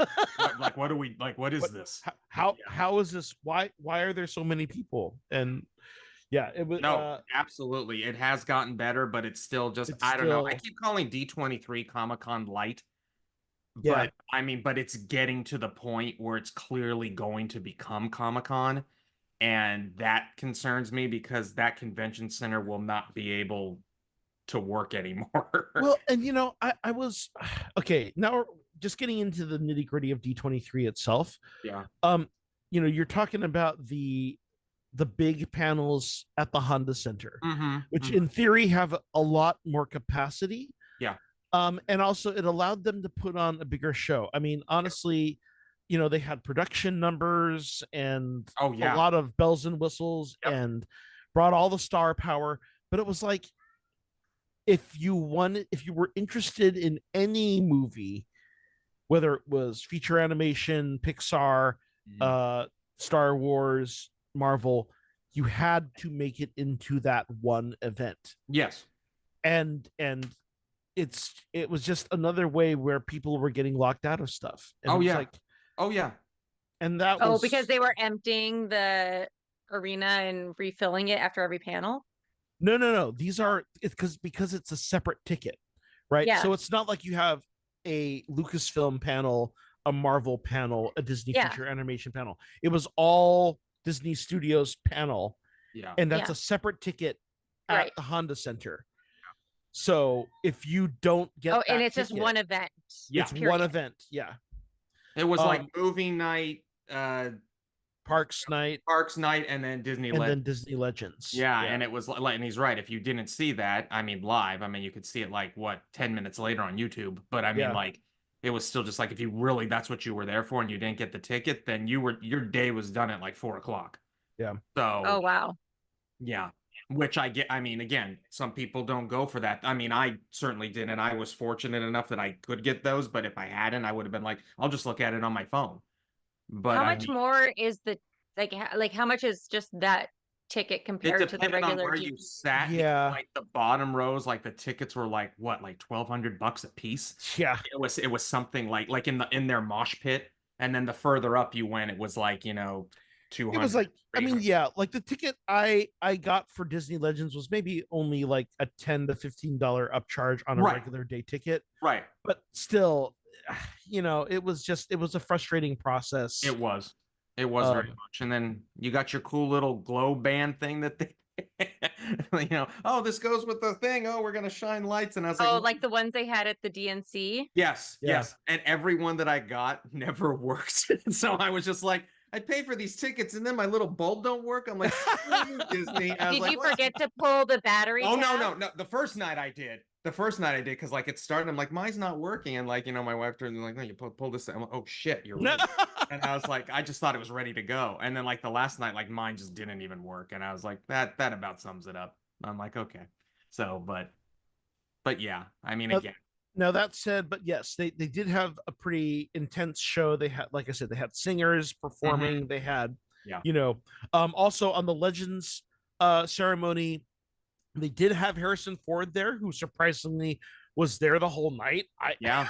What are we like? What is this? How is this? Why are there so many people? And yeah, it was absolutely. It has gotten better, but it's still just I don't know. I keep calling D23 Comic-Con light. But I mean, but it's getting to the point where it's clearly going to become Comic-Con. And that concerns me because that convention center will not be able to work anymore. Well, and I was okay. Now just getting into the nitty-gritty of D23 itself. Yeah. You're talking about the big panels at the Honda Center, which in theory have a lot more capacity. Yeah. And also it allowed them to put on a bigger show. I mean, honestly, they had production numbers and a lot of bells and whistles and brought all the star power. But it was like, if you were interested in any movie, whether it was feature animation, Pixar, Star Wars, Marvel, you had to make it into that one event. Yes. And it was just another way where people were getting locked out of stuff. And And that was because they were emptying the arena and refilling it after every panel. No. These are because it's a separate ticket, right? Yeah. So it's not like you have a Lucasfilm panel, a Marvel panel, a Disney feature animation panel. It was all Disney Studios panel. Yeah. And that's a separate ticket at the Honda Center. So if you don't get and it's just one event. Yeah. It's one event. Yeah. It was like movie night, Parks night, and then Disney Legends. Yeah, and it was like, and he's right. If you didn't see that, I mean, live, I mean, you could see it like 10 minutes later on YouTube. But I mean, like, it was still just like, if you really that's what you were there for, and you didn't get the ticket, then your day was done at like 4:00. Yeah. So. Oh wow. Yeah. Which I get. I mean, again, some people don't go for that. I mean, I certainly did, and I was fortunate enough that I could get those. But if I hadn't, I would have been like, I'll just look at it on my phone. But how much more is the like how much is just that ticket compared to the regular? On where you sat. Yeah, like the bottom rows, like the tickets were like what, like $1,200 a piece. Yeah, it was something like in their mosh pit, and then the further up you went, it was like 200. It was like, I mean, 300. yeah, like the ticket I got for Disney Legends was maybe only like a $10 to $15 upcharge on a Right. regular day ticket, Right. but still, it was a frustrating process. It was. It was very much. And then you got your cool little glow band thing that they, oh, this goes with the thing. Oh, we're gonna shine lights. And I was like, Oh, like the ones they had at the DNC. yes, Yeah. yes. And every one that I got never works. So I was just like, I pay for these tickets, and then my little bulb don't work. I'm like, screw you, Disney. I was Did like, you "What?" forget to pull the battery Oh no, tab? no. The first night I did. The first night I did because like it started. I'm like, mine's not working, and like my wife turned and like, no, you pull this. I'm like, oh shit, you're right. And I was like, I just thought it was ready to go. And then like the last night, like mine just didn't even work, and I was like, that about sums it up. I'm like, okay. So, but yeah, I mean, again, Now that said, but yes, they did have a pretty intense show. They had, like I said, they had singers performing. They had, Yeah. also on the Legends ceremony, they did have Harrison Ford there, who surprisingly was there the whole night. yeah.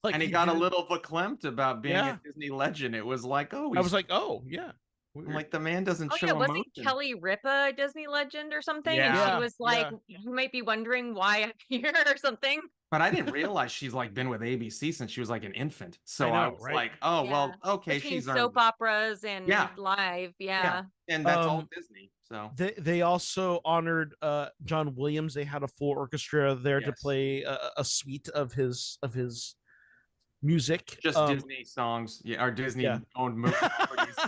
Like And he got a didn't- little verklempt about being Yeah. a Disney legend. It was like, oh, I was like, oh yeah, I'm like the man doesn't Oh show yeah, wasn't emotion. Kelly Ripa a Disney legend or something? Yeah. And she Yeah, was like, yeah. you might be wondering why I'm here or something. But I didn't realize she's like been with ABC since she was like an infant. So I know, I was right? like, oh Yeah. well, okay, Between she's soap earned. operas and Yeah. live, yeah. And that's all Um, Disney. So They also honored John Williams. They had a full orchestra there to Yes. play a suite of his music. just Disney songs, yeah, or Disney yeah. owned movies.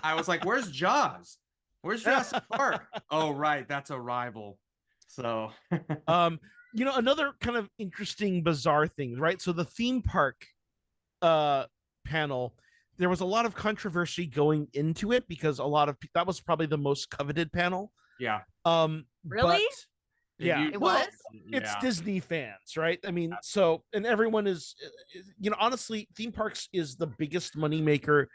I was like, where's Jaws? Where's Jurassic Park? Oh, right, that's a rival. So Another kind of interesting, bizarre thing, right? So the theme park panel, there was a lot of controversy going into it because that was probably the most coveted panel. yeah. Really? But, yeah, It well, was? it's Yeah. Disney fans, right? I mean, so, and everyone is, honestly, theme parks is the biggest moneymaker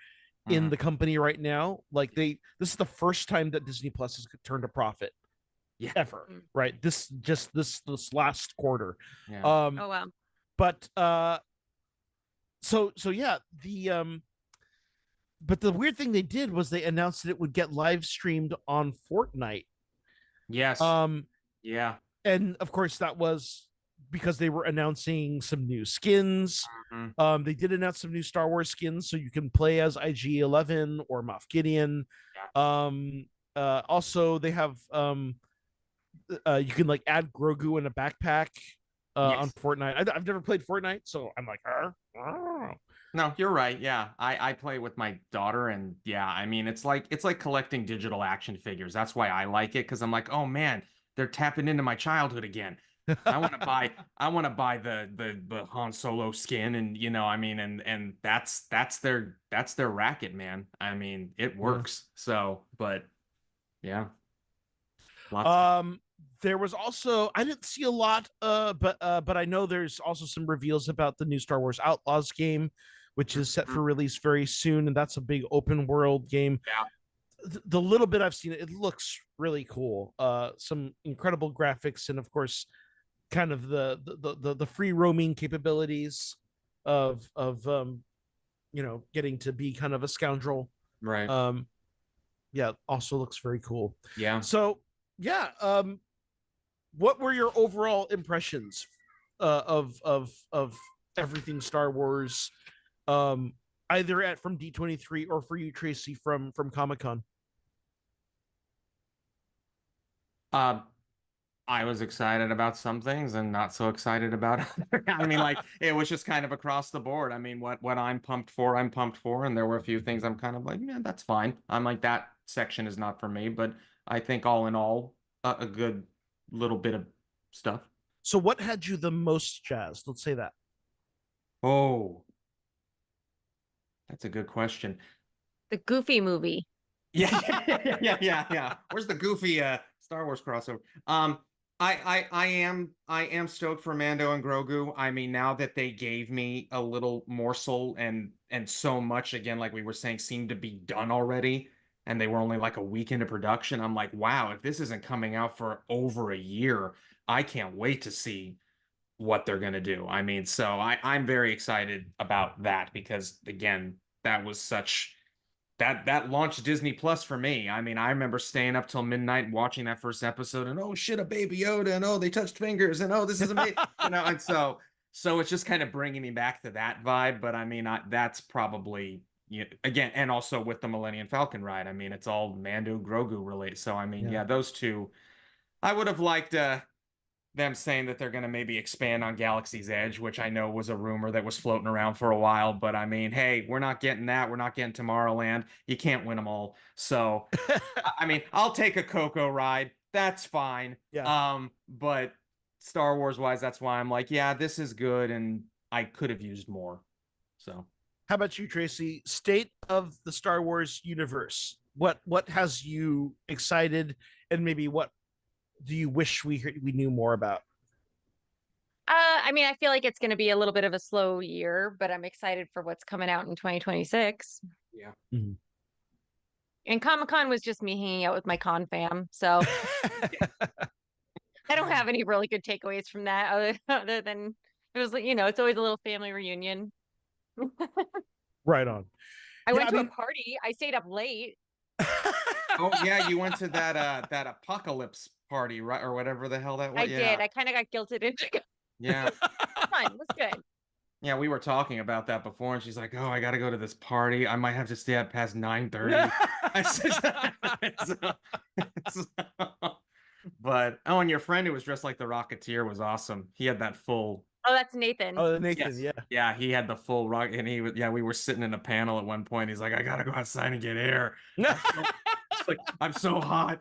in Mhm. the company right now. Like this is the first time that Disney Plus has turned a profit. Yeah. Ever, right? This last quarter. Yeah. Oh wow. But so yeah, but the weird thing they did was they announced that it would get live streamed on Fortnite. Yes. Yeah. And of course that was because they were announcing some new skins. Mhm. They did announce some new Star Wars skins, so you can play as IG-11 or Moff Gideon. Also they have you can like add Grogu in a backpack on Yes. Fortnite. I've never played Fortnite, so I'm like, No, you're right. Yeah. I play with my daughter, and yeah, I mean it's like collecting digital action figures. That's why I like it, because I'm like, oh man, they're tapping into my childhood again. I want to buy the Han Solo skin, and I mean, and that's their racket, man. I mean, it works. So, but yeah. Lots there was also, I didn't see a lot, but I know there's also some reveals about the new Star Wars Outlaws game, which is set for release very soon, and that's a big open world game. Yeah. The little bit I've seen, it looks really cool. Some incredible graphics, and of course, kind of the free roaming capabilities of getting to be kind of a scoundrel. right. Yeah, also looks very cool. Yeah. So yeah, what were your overall impressions of everything Star Wars, either from D23 or for you, Tracy, from Comic-Con? I was excited about some things and not so excited about other. I mean, like it was just kind of across the board. I mean, what I'm pumped for, and there were a few things I'm kind of like, yeah, that's fine. I'm like, that section is not for me, but I think all in all, a good little bit of stuff. So what had you the most jazzed? Let's say that. Oh, that's a good question. The Goofy movie. Yeah. Where's the goofy Star Wars crossover? I am stoked for Mando and Grogu. I mean, now that they gave me a little morsel and so much, again, like we were saying, seemed to be done already, and they were only like a week into production. I'm like, wow, if this isn't coming out for over a year, I can't wait to see what they're gonna do. I mean, so I'm very excited about that, because again, that was such that launched Disney Plus for me. I mean, I remember staying up till midnight and watching that first episode, and oh shit, a baby Yoda, and oh they touched fingers, and oh this is amazing, and so it's just kind of bringing me back to that vibe. But I mean, that's probably again, and also with the Millennium Falcon ride, I mean, it's all Mando Grogu related. So I mean, yeah, those two, I would have liked them saying that they're going to maybe expand on Galaxy's Edge, which I know was a rumor that was floating around for a while. But I mean, hey, we're not getting that. We're not getting Tomorrowland. You can't win them all. So, I mean, I'll take a Coco ride. That's fine. Yeah. But Star Wars wise, that's why I'm like, yeah, this is good, and I could have used more. So, how about you, Tracy? State of the Star Wars universe. What has you excited, and maybe what do you wish we knew more about? I mean, I feel like it's going to be a little bit of a slow year, but I'm excited for what's coming out in 2026. Yeah. Mm-hmm. And Comic-Con was just me hanging out with my con fam, so I don't have any really good takeaways from that other than it was, it's always a little family reunion. Right on. I went to a party. I stayed up late. Oh yeah, you went to that apocalypse party, right, or whatever the hell that was. I did. I kind of got guilted into. Yeah. Fun. It was good. Yeah, we were talking about that before, and she's like, "Oh, I got to go to this party. I might have to stay up past 9:30." I said, but and your friend who was dressed like the Rocketeer was awesome. He had that full. Oh, that's Nathan. Oh, Nathan, yes. Yeah. Yeah, he had the full rock, and he was. Yeah, we were sitting in a panel at one point. He's like, "I gotta go outside and get air." It's like, I'm so hot.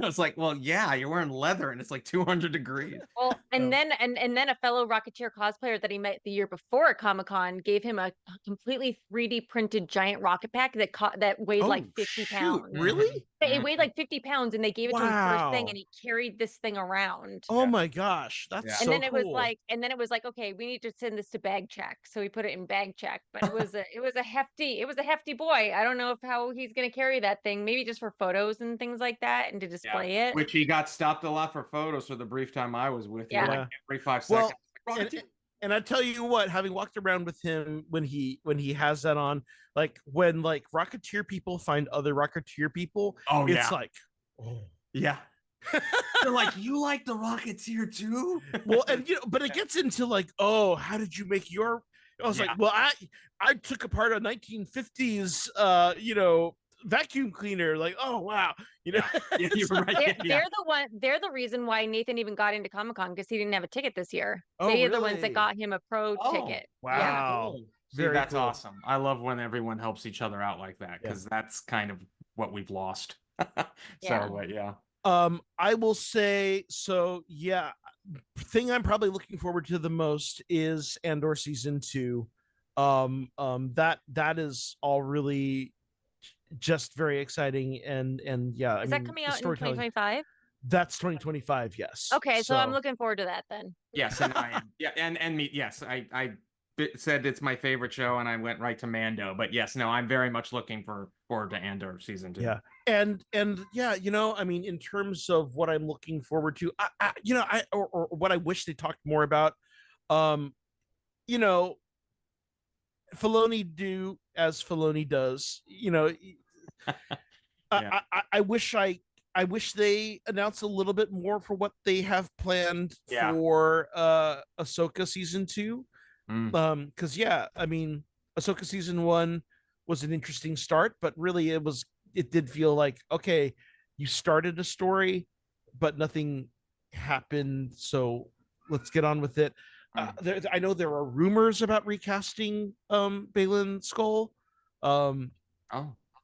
I was like, well, yeah, you're wearing leather and it's like 200 degrees. Well, and then a fellow Rocketeer cosplayer that he met the year before at Comic-Con gave him a completely 3D printed giant rocket pack that weighed like 50 pounds. Really? It weighed like 50 pounds, and they gave it to him first thing, and he carried this thing around. Oh my gosh, that's so and then it cool. was like, okay, we need to send this to bag check, so we put it in bag check. But it was a hefty boy. I don't know how he's gonna carry that thing. Maybe just for photos and things like that, and to display it. Which he got stopped a lot for photos for the brief time I was with you. Yeah. Like every 5 seconds. And I tell you what, having walked around with him when he has that on, like when like Rocketeer people find other Rocketeer people, it's like, oh yeah. They're like, you like the Rocketeer too? Well, and but it gets into like, oh, how did you make your? I was like, well, I took apart a 1950s, vacuum cleaner. Like, oh wow, Yeah, you're right. They're the reason why Nathan even got into Comic-Con, because he didn't have a ticket this year. Oh, they are really? the ones that got him a pro ticket. Wow. See, that's awesome. I love when everyone helps each other out like that, because that's kind of what we've lost. I will say, so yeah, thing I'm probably looking forward to the most is Andor season 2. That is all really just very exciting, and yeah. Is that coming out in 2025? That's 2025. Yes. Okay, so I'm looking forward to that then. Yes, and I am. Yeah, and me. Yes, I said it's my favorite show, and I went right to Mando. But yes, no, I'm very much looking forward to Andor season 2. Yeah, and yeah, I mean, in terms of what I'm looking forward to, or what I wish they talked more about, Filoni do as Filoni does. I wish they announced a little bit more for what they have planned for Ahsoka season 2. Because I mean, Ahsoka season 1 was an interesting start, but really it did feel like, okay, you started a story, but nothing happened, so let's get on with it. I know there are rumors about recasting Baylan Skoll.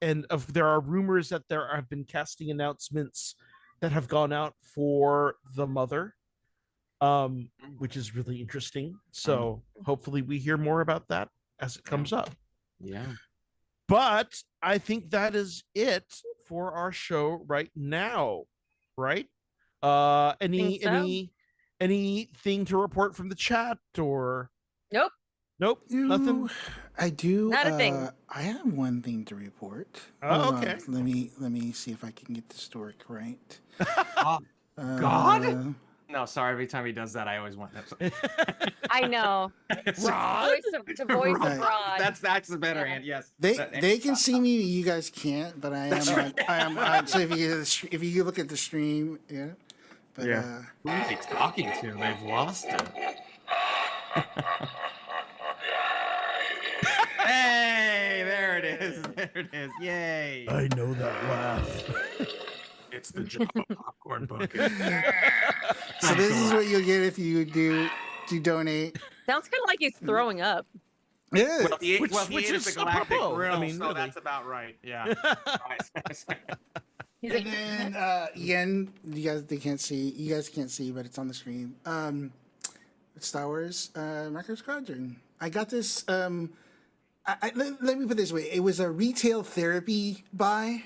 And there are rumors that there have been casting announcements that have gone out for the mother, which is really interesting. So hopefully we hear more about that as it comes up. Yeah. But I think that is it for our show right now, right? Anything to report from the chat or? Nope, nothing. I do. Not a thing. I have one thing to report. Oh, okay. Let me see if I can get the story right. God. No, sorry. Every time he does that, I always want that. I know. Rod? The voice of Right. Rod. That's the better Yeah. hand. Yes. They can see me, you guys can't, but I am. I am. So if you look at the stream, yeah. But Yeah. Who are they talking to? They've lost it. Hey, there it is. There it is. Yay. I know that laugh. It's the Java popcorn bucket. so this is what you'll get if you do donate. Sounds kind of like he's throwing up. Yeah. Well, he Which is the is Galactic apropos. Grill, I mean, so really. that's about right. Yeah. He's And like, then Yen, they can't see. You guys can't see, but it's on the screen. Star Wars Micro Squadron. I got this. Let me put it this way. It was a retail therapy buy.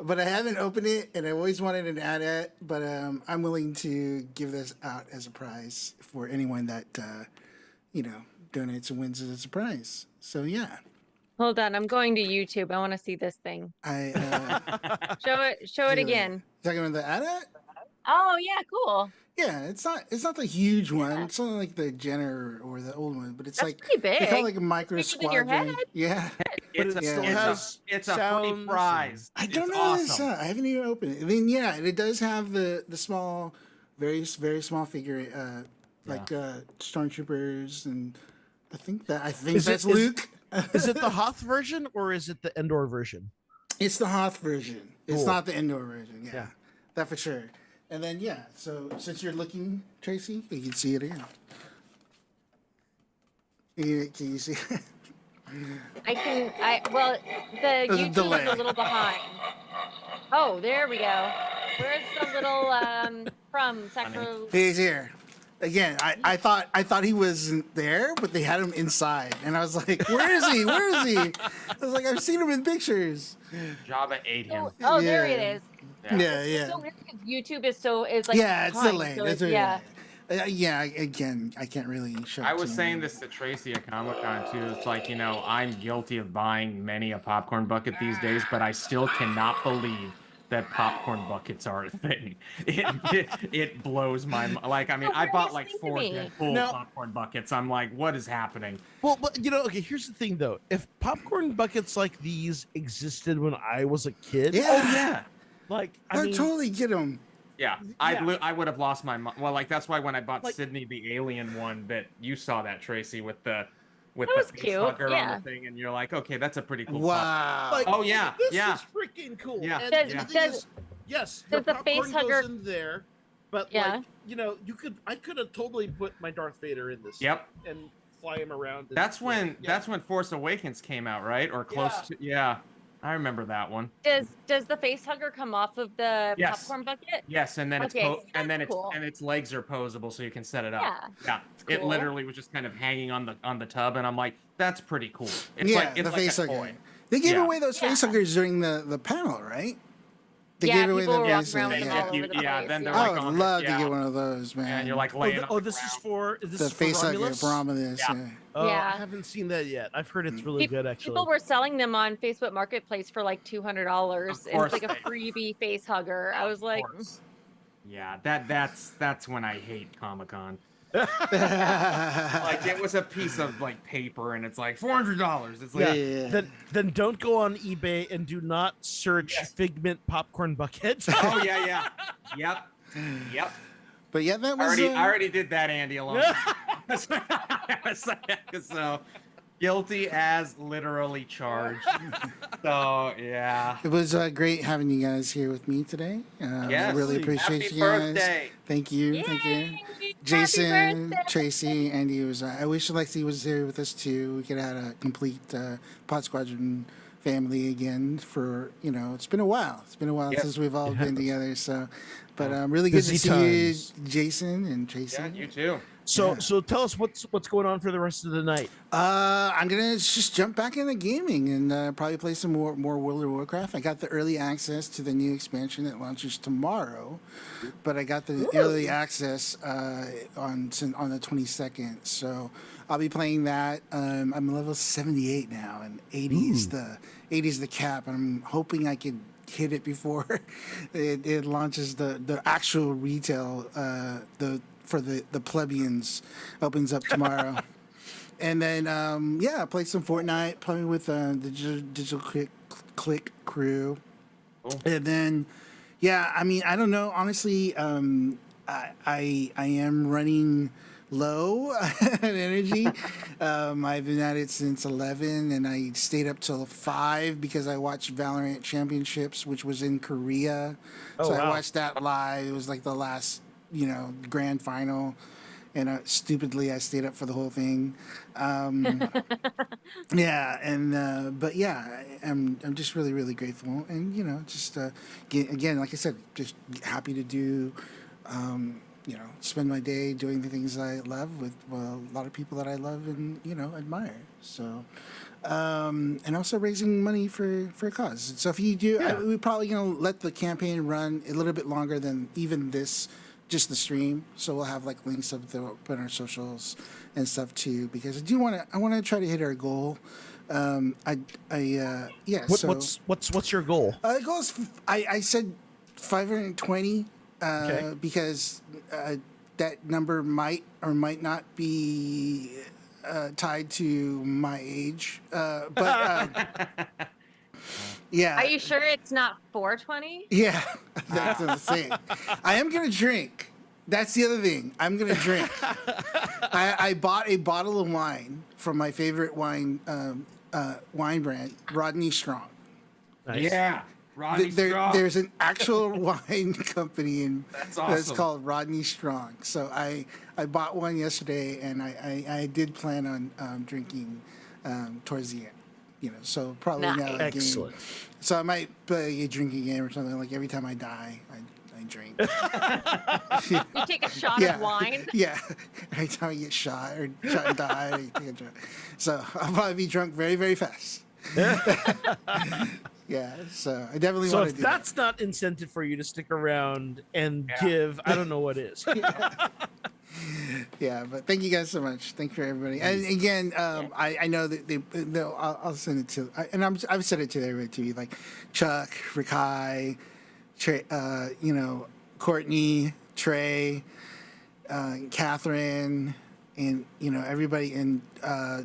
But I haven't opened it, and I always wanted an ad. But I'm willing to give this out as a prize for anyone that donates and wins it as a prize. So yeah, hold on, I'm going to YouTube. I want to see this thing. I Show it do again. Talking about the ad? Oh yeah, cool. Yeah, it's not the huge one. It's not like the Jenner or the old one, but it's That's like pretty big. they call it like a micro Bigger than your squadron. head. Yeah, It's it a, still it's has a, it's a free sounds prize. I don't It's know. What it's, awesome. I haven't even opened it. I mean, yeah, it does have the small, very small figure, like stormtroopers, and I think Is that's it- is- Luke. Is it the Hoth version or is it the Endor version? It's the Hoth version. It's Cool. not the indoor version. Yeah, Yeah. that for sure. And then so since you're looking, Tracy, you can see it again. Can you see? Well, the There's a YouTube delay. is a little behind. Oh, there we go. Where's the little from Sacro? He's here. Again, I thought he wasn't there, but they had him inside, and I was like, "Where is he? Where is he?" I was like, "I've seen him in pictures." Java ate him. Oh, there it Yeah. is. Yeah, It's yeah, so weird because YouTube is like yeah. It's behind, delayed. so That's yeah. yeah. Again, I can't really show. I it was to saying you. this to Tracy at Comic Con too. It's like, I'm guilty of buying many a popcorn bucket these days, but I still cannot believe that popcorn buckets are a thing. It blows my mind. Like, I mean, I bought like 4 me. Deadpool Now- popcorn buckets. I'm like, what is happening? Well, but okay, here's the thing though. If popcorn buckets like these existed when I was a kid, Yeah. Oh yeah. like I I mean, totally get him. Yeah, Yeah. I would have lost my mind. Well, like that's why when I bought Like- Sydney the alien one, that you saw that, Tracy, with the That was face cute, hugger yeah. on the thing, and you're like, okay, that's a pretty cool. Wow. like, Oh, yeah, this yeah. is freaking cool. Yeah. And Does- the thing does- is, yes, does your the face popcorn hugger- goes in there, but Yeah. like I could have totally put my Darth Vader in this. Yep. And fly him around. And, That's when yeah. that's when Force Awakens came out, right? Or close to. Yeah, I remember that one. Does the face hugger come off of the Yes. popcorn bucket? Yes, and then Okay, and then that's cool. its legs are posable, so you can set it up. Yeah. Yeah. It cool. literally was just kind of hanging on the tub, and I'm like, that's pretty cool. It's yeah, like it's the like face a hugger. toy. They gave Yeah. away those face Yeah. huggers during the panel, right? They Yeah, gave away people the were walking face around with hugger. them Yeah. all over the Yeah, place. then they're I like would on love the- to yeah. get one of those, man. And you're like laying. Oh, on the this is ground. for this the is for face hugger Romulus? for Romulus. Yeah. Yeah. Oh, Yeah. I haven't seen that yet. I've heard it's really good, actually. People were selling them on Facebook Marketplace for like $200. Of course It's like a they- freebie face hugger. I was like, Of course. Yeah, that's when I hate Comic-Con. Like it was a piece of like paper, and it's like $400. It's like Yeah. Yeah. Then don't go on eBay and do not search Figment popcorn bucket. oh yeah, yep. But yeah, that was. I already did that, Andy, a long time ago. So guilty as literally charged. So yeah. It was great having you guys here with me today. Yes. Really appreciate Happy you guys. birthday. Thank you. Thank you. "Yay, Jason, happy birthday." Tracy, Andy was. I wish Alexi was here with us too. We could have had a complete Pod Squadron family again. For it's been a while. It's been a while Yep. since we've all been together. So, but really good to Busy see times. you, Jason and Tracy. Yeah, you too. So Yeah. so tell us what's going on for the rest of the night. I'm gonna just jump back into gaming and probably play some more World of Warcraft. I got the early access to the new expansion that launches tomorrow, but I got the early access on the 22nd. So I'll be playing that. I'm level 78 now, and 80 is the cap, and I'm hoping I can hit it before it launches the actual retail. For the plebeians opens up tomorrow. And then play some Fortnite, play with the digital click crew. Cool. And then I mean, I don't know, honestly. I am running low on energy. I've been at it since 11, and I stayed up till 5 because I watched Valorant Championships, which was in Korea. Oh, I wow. watched that live. It was like the last, grand final. And stupidly, I stayed up for the whole thing. But I'm just really, really grateful, and just again, like I said, just happy to do, spend my day doing the things I love with a lot of people that I love and admire. So, and also raising money for a cause. So if you do, we're probably gonna let the campaign run a little bit longer than even this. Just the stream, so we'll have like links up there, put on our socials and stuff too. Because I want to try to hit our goal. What's your goal? The goal is I said 520 because that number might or might not be tied to my age, but. Yeah. Are you sure it's not 420? Yeah, that's what I'm saying. I am gonna drink. That's the other thing. I'm gonna drink. I bought a bottle of wine from my favorite wine brand, Rodney Strong. Nice. Yeah. Rodney Strong. There's an actual wine company That's awesome. that's called Rodney Strong. So I bought one yesterday, and I did plan on drinking towards the end. So probably Nice. now. Excellent. So I might play a drinking game or something. Like every time I die, I drink. You take a shot of wine? Yeah. Every time I get shot and die, I take a drink. So I'll probably be drunk very, very fast. Yeah. So I definitely So want if to do that's not incentive for you to stick around and give, I don't know what is. Yeah, but thank you guys so much. Thank you for everybody. And again, I know that I'll send it to, and I've said it to everybody too, like Chuck, Rikai, Trey, Courtney, Trey, Catherine, and everybody, and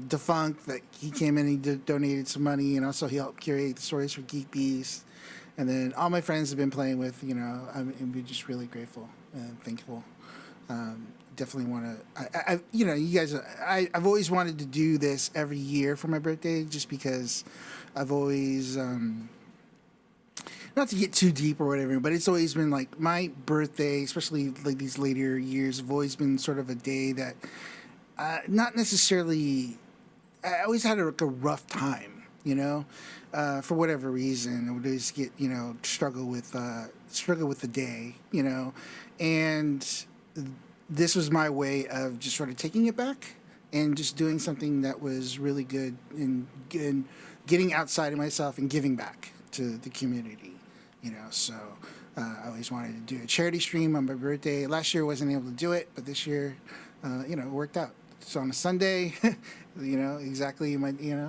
Defunct, that he came in and he donated some money, and also he helped curate the stories for Geek Beast. And then all my friends have been playing with, I'm just really grateful and thankful. Definitely want to, you guys, I've always wanted to do this every year for my birthday, just because I've always, not to get too deep or whatever, but it's always been like my birthday, especially like these later years, have always been sort of a day that, not necessarily, I always had a rough time, for whatever reason. I would always get, struggle with the day, and this was my way of just sort of taking it back and just doing something that was really good and getting outside of myself and giving back to the community, So I always wanted to do a charity stream on my birthday. Last year I wasn't able to do it, but this year, it worked out. So on a Sunday, exactly,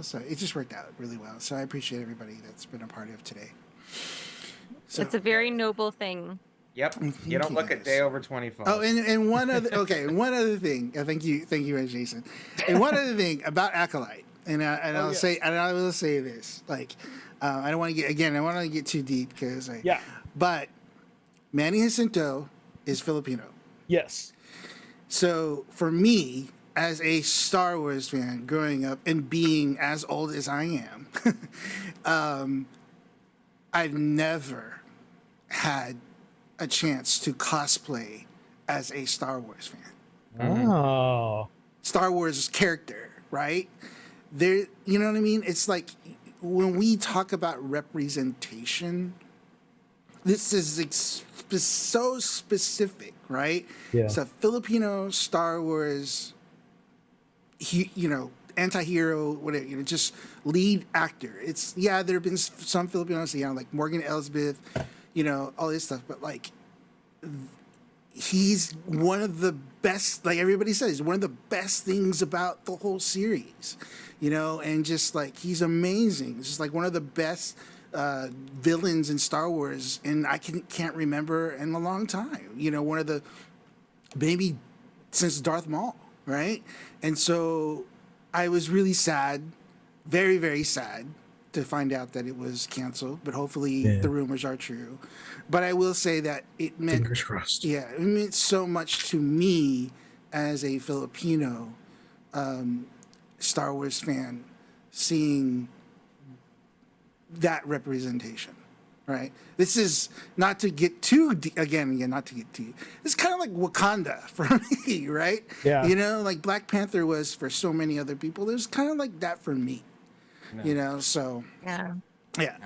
so it just worked out really well. So I appreciate everybody that's been a part of today. So, It's a very noble thing. Yep. You don't look a day over 25. Oh, and one other thing. Thank you, Jason. And one other thing about Acolyte, and I will say this. Like, I don't want to get too deep because but Manny Jacinto is Filipino. Yes. So for me, as a Star Wars fan growing up and being as old as I am, I've never had a chance to cosplay as a Star Wars fan. Oh. Star Wars character, right? There, you know what I mean? It's like when we talk about representation, this is so specific, right? Yeah. It's a Filipino Star Wars, anti-hero, whatever, just lead actor. There have been some Filipinos, like Morgan Elsbeth, all this stuff, but like he's one of the best, like everybody says, one of the best things about the whole series, and just like he's amazing. It's just like one of the best villains in Star Wars, and I can't remember in a long time. You know, one of the maybe since Darth Maul, right? And so I was really sad, very very sad, to find out that it was canceled. But hopefully the rumors are true. But I will say that it meant, Fingers crossed. yeah, it meant so much to me as a Filipino Star Wars fan, seeing that representation, right? This is not to get too again, not to get too. It's kind of like Wakanda for me, right? Yeah. You know, like Black Panther was for so many other people. There's kind of like that for me. No. You know, so Yeah. yeah.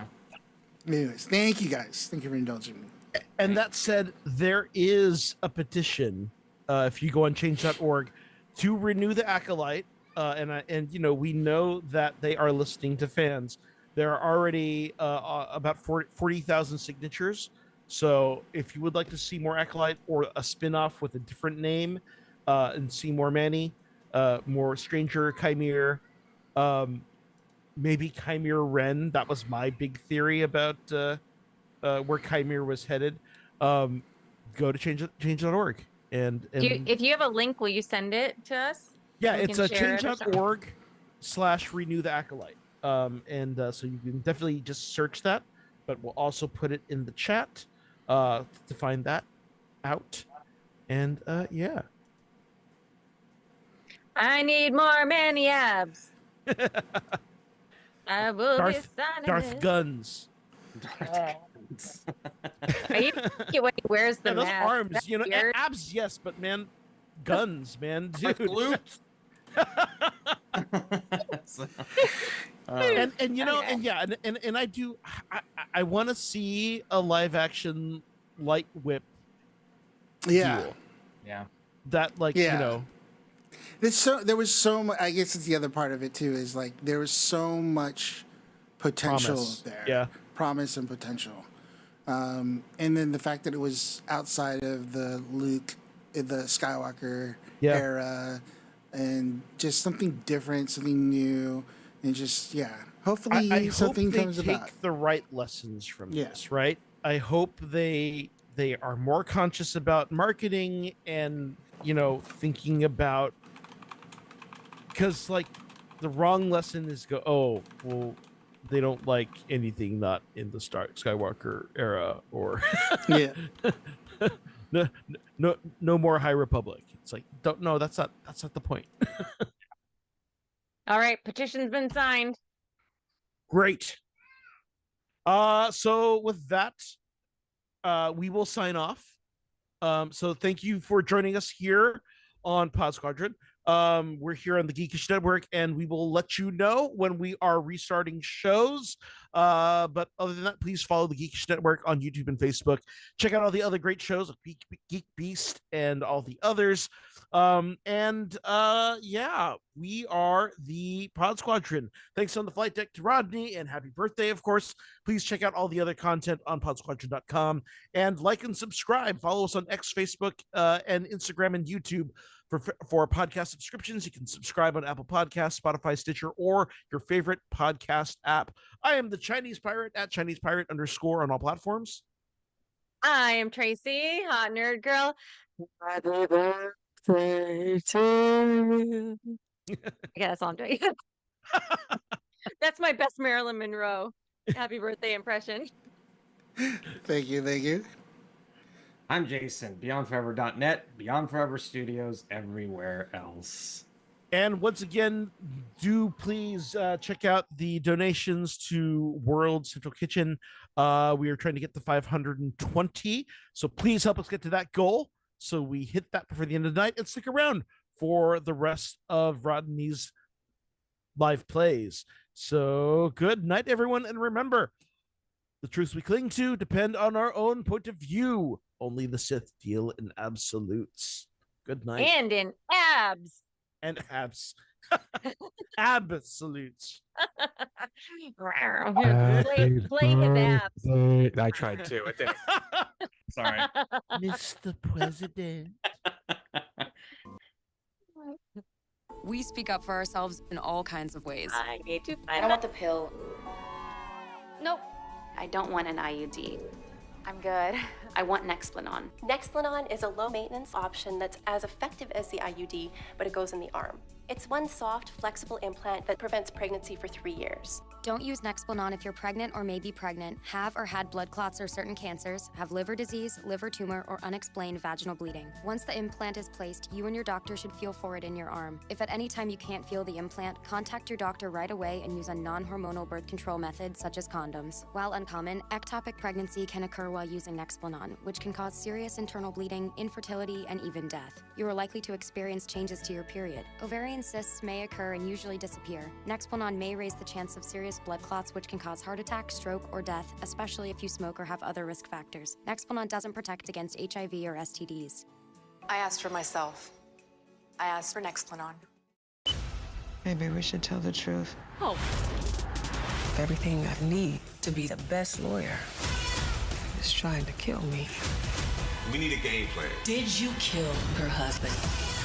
Anyways, thank you guys. Thank you for indulging me. And that said, there is a petition, if you go on change.org, to renew the Acolyte. And you know, we know that they are listening to fans. There are already about 40,000 signatures. So if you would like to see more Acolyte or a spin-off with a different name, and see more Manny, more Stranger, Chimere, maybe Chimere Ren. That was my big theory about where Chimere was headed. Go to change.org. And If you have a link, will you send it to us? yeah, We it's can a share it or something. change.org/renew the Acolyte. So you can definitely just search that, but we'll also put it in the chat to find that out. And yeah. I need more Manny abs. I will be signing Darth it. Guns. I even like it when he wears the Yeah, those mask. arms, That's you know, weird. abs, yes, but man, guns, man, My dude. glutes. and you know, and yeah, and I do, I want to see a live action light whip Yeah. duel. Yeah. That, like, you Yeah. know, There was so much. I guess it's the other part of it too. Is like there was so much potential Promise. there. Yeah. Promise and potential. And then the fact that it was outside of the Luke, the Skywalker Yeah. era, and just something different, something new, and just hopefully I hope something they comes take about. the right lessons from Yeah. this, right? I hope they are more conscious about marketing and, you know, thinking about, because like the wrong lesson is oh, well, they don't like anything not in the Skywalker era, or Yeah. no more High Republic. It's like, don't, no, that's not the point. All right, petition's been signed. Great. So with that, we will sign off. So thank you for joining us here on Pod Squadron. We're here on the Geekish Network, and we will let you know when we are restarting shows. But other than that, please follow the Geekish Network on YouTube and Facebook. Check out all the other great shows like Geek Beast and all the others. Yeah, we are the Pod Squadron. Thanks on the flight deck to Rodney, and happy birthday, of course. Please check out all the other content on podsquadron.com, and like and subscribe. Follow us on X, Facebook, and Instagram and YouTube. For podcast subscriptions, you can subscribe on Apple Podcasts, Spotify, Stitcher, or your favorite podcast app. I am the Chinese Pirate at Chinese Pirate _on all platforms. I am Tracy, hot nerd girl. Happy birthday to you. Yeah, that's all I'm doing. That's my best Marilyn Monroe happy birthday impression. Thank you. I'm Jason, BeyondForever.net, Beyond Forever Studios, everywhere else. And once again, do please check out the donations to World Central Kitchen. We are trying to get to 520, so please help us get to that goal, so we hit that before the end of the night, and stick around for the rest of Rodney's live plays. So good night, everyone, and remember, the truths we cling to depend on our own point of view. Only the Sith deal in absolutes. Good night. And in abs. And abs. Absolutes. Play his abs. I tried to. It didn't. Sorry. Mr. President. We speak up for ourselves in all kinds of ways. I need to I find don't want the pill. Nope. I don't want an IUD. I'm good. I want Nexplanon. Nexplanon is a low-maintenance option that's as effective as the IUD, but it goes in the arm. It's one soft, flexible implant that prevents pregnancy for 3 years. Don't use Nexplanon if you're pregnant or may be pregnant, have or had blood clots or certain cancers, have liver disease, liver tumor, or unexplained vaginal bleeding. Once the implant is placed, you and your doctor should feel for it in your arm. If at any time you can't feel the implant, contact your doctor right away and use a non-hormonal birth control method such as condoms. While uncommon, ectopic pregnancy can occur while using Nexplanon, which can cause serious internal bleeding, infertility, and even death. You are likely to experience changes to your period. Ovarian cysts may occur and usually disappear. Nexplanon may raise the chance of serious blood clots, which can cause heart attack, stroke, or death, especially if you smoke or have other risk factors. Nexplanon doesn't protect against HIV or STDs. I asked for myself. I asked for Nexplanon. Maybe we should tell the truth. Oh. Everything I need to be the best lawyer is trying to kill me. We need a game plan. Did you kill her husband?